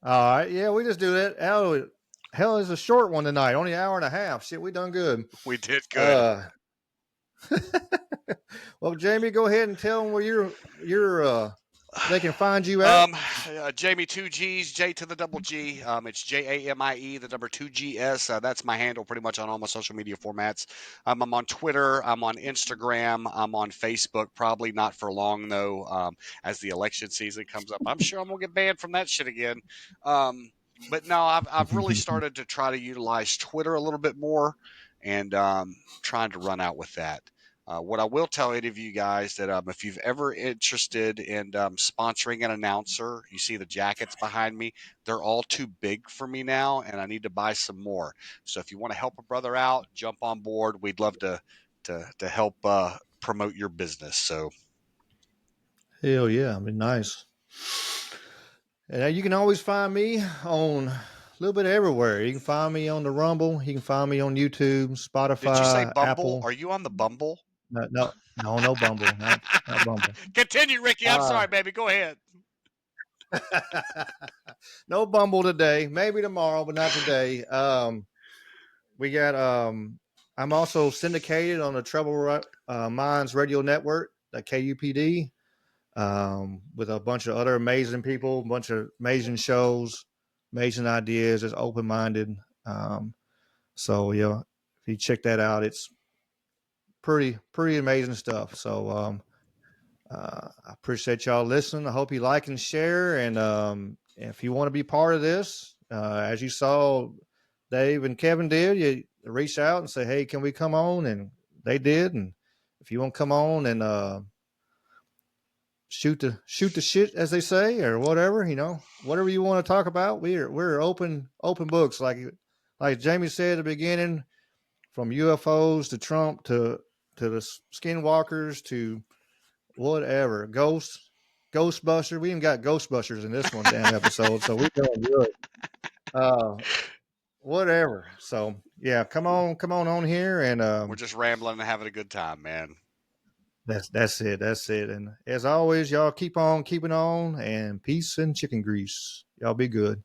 All right. Yeah, we just do that. Hell is a short one tonight. Only an hour and a half. Shit, we done good. We did good. Well, Jamie, go ahead and tell them where they can find you at. Jamie 2Gs, J to the double G. It's JAMIE, the number 2GS. That's my handle pretty much on all my social media formats. I'm on Twitter. I'm on Instagram. I'm on Facebook. Probably not for long, though, as the election season comes up. I'm sure I'm going to get banned from that shit again. But no, I've really started to try to utilize Twitter a little bit more and trying to run out with that. What I will tell any of you guys that if you've ever interested in sponsoring an announcer, you see the jackets behind me. They're all too big for me now, and I need to buy some more. So if you want to help a brother out, jump on board. We'd love to help promote your business. So Hell yeah, I mean, nice. And you can always find me on a little bit everywhere. You can find me on the Rumble. You can find me on YouTube, did you say Spotify, Bumble? Apple. Are you on the Bumble? No Bumble, not Bumble. Continue, Ricky. I'm sorry, baby. Go ahead. No Bumble today. Maybe tomorrow, but not today. We got. I'm also syndicated on the Trouble Minds Radio Network, the KUPD, with a bunch of other amazing people, a bunch of amazing shows, amazing ideas. It's open minded. So yeah, if you check that out, it's pretty amazing stuff. So I appreciate y'all listening. I hope you like and share. And if you want to be part of this, as you saw Dave and Kevin did, you reach out and say, hey, can we come on? And they did. And if you want to come on and shoot the shit, as they say, or whatever, whatever you want to talk about, we're open books. Like Jamie said at the beginning, from UFOs to Trump to the skinwalkers to whatever, Ghostbusters. We even got Ghostbusters in this one damn episode, so we're doing good. Whatever. So yeah, come on here, and We're just rambling and having a good time, man. that's it. And as always, y'all keep on keeping on, and peace and chicken grease. Y'all be good.